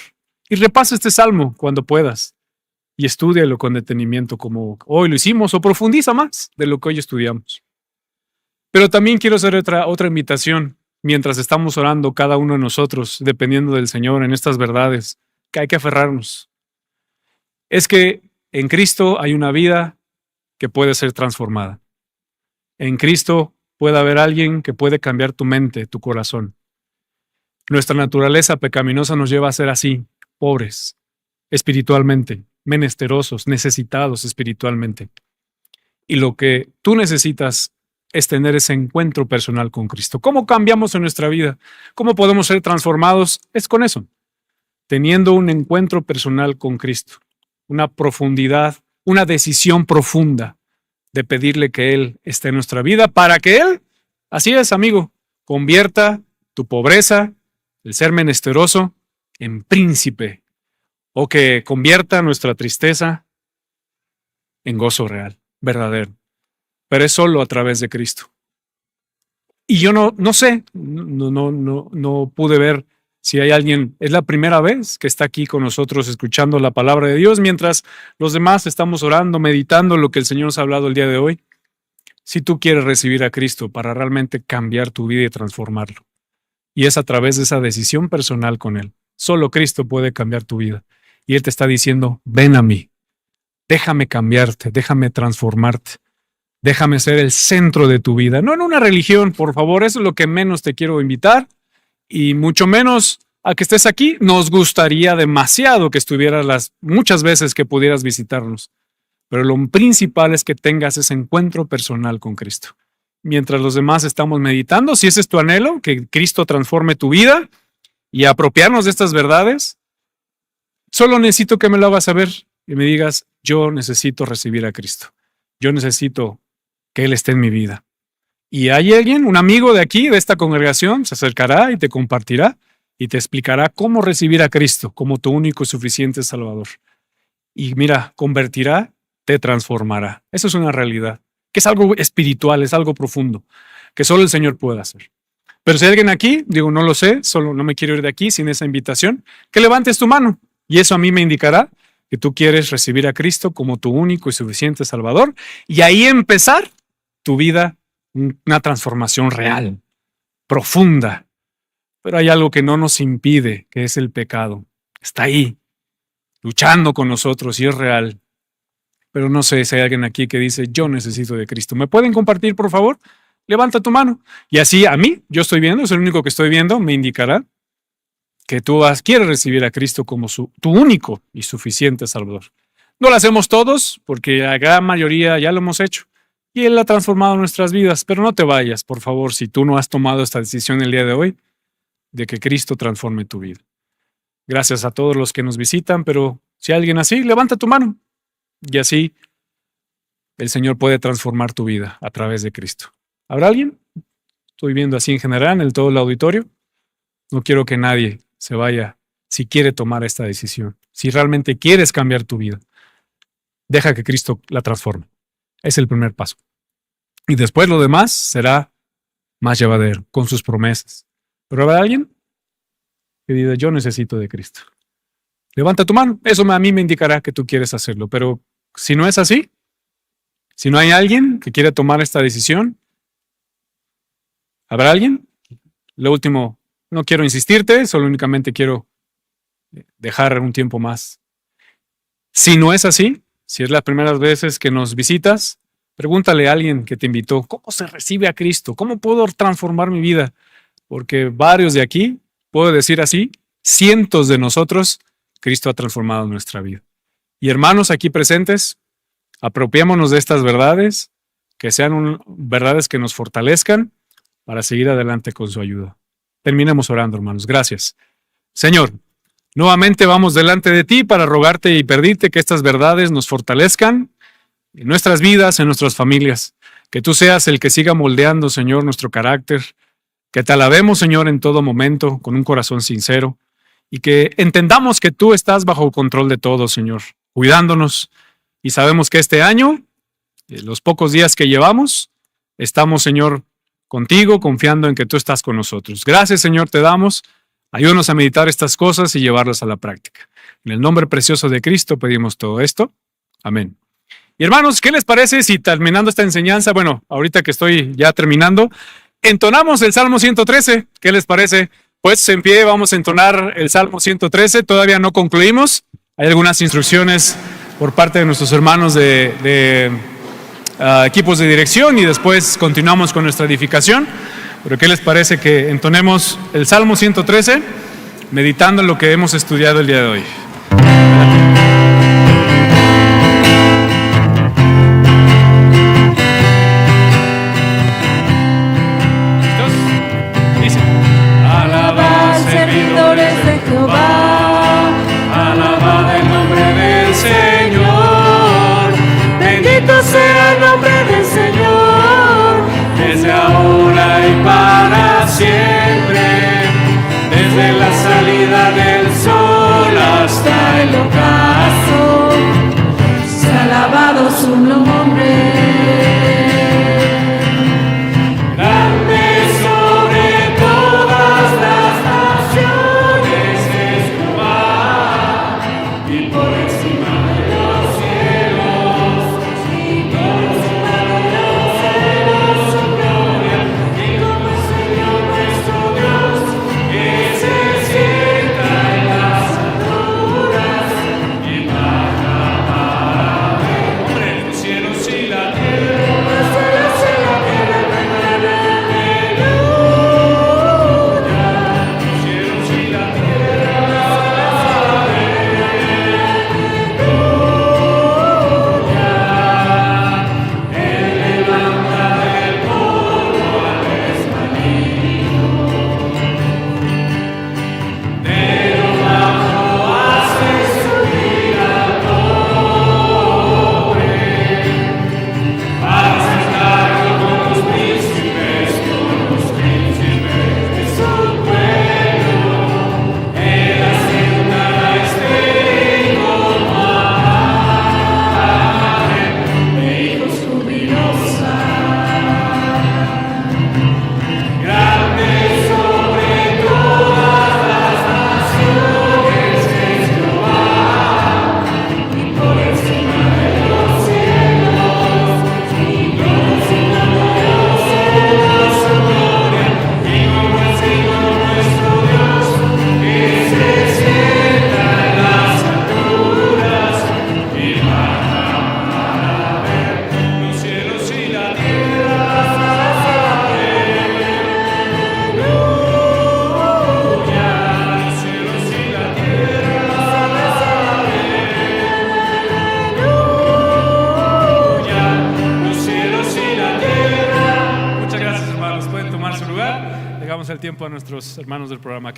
Y repasa este salmo cuando puedas y estúdialo con detenimiento como hoy lo hicimos, o profundiza más de lo que hoy estudiamos. Pero también quiero hacer otra invitación mientras estamos orando cada uno de nosotros, dependiendo del Señor, en estas verdades que hay que aferrarnos. Es que en Cristo hay una vida que puede ser transformada. En Cristo puede haber alguien que puede cambiar tu mente, tu corazón. Nuestra naturaleza pecaminosa nos lleva a ser así, pobres, espiritualmente, menesterosos, necesitados espiritualmente. Y lo que tú necesitas es tener ese encuentro personal con Cristo. ¿Cómo cambiamos en nuestra vida? ¿Cómo podemos ser transformados? Es con eso, teniendo un encuentro personal con Cristo, una profundidad, una decisión profunda de pedirle que Él esté en nuestra vida para que Él, así es, amigo, convierta tu pobreza, el ser menesteroso, en príncipe, o que convierta nuestra tristeza en gozo real, verdadero. Pero es solo a través de Cristo. Y yo no sé, no pude ver si hay alguien, es la primera vez que está aquí con nosotros escuchando la palabra de Dios, mientras los demás estamos orando, meditando lo que el Señor nos ha hablado el día de hoy. Si tú quieres recibir a Cristo para realmente cambiar tu vida y transformarlo, y es a través de esa decisión personal con Él, solo Cristo puede cambiar tu vida. Y Él te está diciendo, ven a mí, déjame cambiarte, déjame transformarte. Déjame ser el centro de tu vida. No en una religión, por favor, eso es lo que menos te quiero invitar. Y mucho menos a que estés aquí. Nos gustaría demasiado que estuvieras las muchas veces que pudieras visitarnos. Pero lo principal es que tengas ese encuentro personal con Cristo. Mientras los demás estamos meditando, si ese es tu anhelo, que Cristo transforme tu vida y apropiarnos de estas verdades, solo necesito que me lo hagas saber y me digas, yo necesito recibir a Cristo. Yo necesito que Él esté en mi vida. Y hay alguien, un amigo de aquí, de esta congregación, se acercará y te compartirá y te explicará cómo recibir a Cristo como tu único y suficiente Salvador. Y mira, convertirá, te transformará. Eso es una realidad, que es algo espiritual, es algo profundo, que solo el Señor puede hacer. Pero si hay alguien aquí, digo, no lo sé, solo no me quiero ir de aquí sin esa invitación, que levantes tu mano. Y eso a mí me indicará que tú quieres recibir a Cristo como tu único y suficiente Salvador. Y ahí empezar tu vida, una transformación real, profunda. Pero hay algo que no nos impide, que es el pecado. Está ahí, luchando con nosotros y es real. Pero no sé si hay alguien aquí que dice, yo necesito de Cristo. ¿Me pueden compartir, por favor? Levanta tu mano. Y así a mí, yo estoy viendo, es el único que estoy viendo, me indicará que tú quieres recibir a Cristo como tu único y suficiente Salvador. No lo hacemos todos, porque la gran mayoría ya lo hemos hecho. Y Él ha transformado nuestras vidas, pero no te vayas, por favor, si tú no has tomado esta decisión el día de hoy, de que Cristo transforme tu vida. Gracias a todos los que nos visitan, pero si hay alguien así, levanta tu mano. Y así el Señor puede transformar tu vida a través de Cristo. ¿Habrá alguien? Estoy viendo así en general, en todo el auditorio. No quiero que nadie se vaya si quiere tomar esta decisión. Si realmente quieres cambiar tu vida, deja que Cristo la transforme. Es el primer paso. Y después lo demás será más llevadero, con sus promesas. ¿Pero habrá alguien que diga, yo necesito de Cristo? Levanta tu mano. Eso a mí me indicará que tú quieres hacerlo. Pero si no es así, si no hay alguien que quiera tomar esta decisión, ¿habrá alguien? Lo último, no quiero insistirte, solo únicamente quiero dejar un tiempo más. Si no es así, si es las primeras veces que nos visitas, pregúntale a alguien que te invitó, ¿cómo se recibe a Cristo? ¿Cómo puedo transformar mi vida? Porque varios de aquí, puedo decir así, cientos de nosotros, Cristo ha transformado nuestra vida. Y hermanos aquí presentes, apropiémonos de estas verdades, que sean verdades que nos fortalezcan para seguir adelante con su ayuda. Terminemos orando, hermanos. Gracias. Señor, nuevamente vamos delante de ti para rogarte y pedirte que estas verdades nos fortalezcan en nuestras vidas, en nuestras familias. Que tú seas el que siga moldeando, Señor, nuestro carácter. Que te alabemos, Señor, en todo momento, con un corazón sincero. Y que entendamos que tú estás bajo control de todo, Señor, cuidándonos. Y sabemos que este año, los pocos días que llevamos, estamos, Señor, contigo, confiando en que tú estás con nosotros. Gracias, Señor, te damos Ayúdanos a meditar estas cosas y llevarlas a la práctica. En el nombre precioso de Cristo pedimos todo esto. Amén. Y hermanos, ¿qué les parece si terminando esta enseñanza, bueno, ahorita que estoy ya terminando, entonamos el Salmo 113? ¿Qué les parece? Pues en pie vamos a entonar el Salmo 113. Todavía no concluimos. Hay algunas instrucciones por parte de nuestros hermanos de equipos de dirección y después continuamos con nuestra edificación. Pero ¿qué les parece que entonemos el Salmo 113 meditando en lo que hemos estudiado el día de hoy? Sea el nombre del Señor, desde ahora y para siempre, desde la salida del sol hasta el ocaso, sea alabado su nombre. Grande sobre todas las naciones es Jehová, y por encima de los cielos, su gloria, y como el Señor nuestro Dios, que se sienta en las alturas y baja para ver. Hombre, los cielos y la tierra, los cielos y la tierra cantan aleluya. Los cielos y la tierra el tiempo a nuestros hermanos del programa.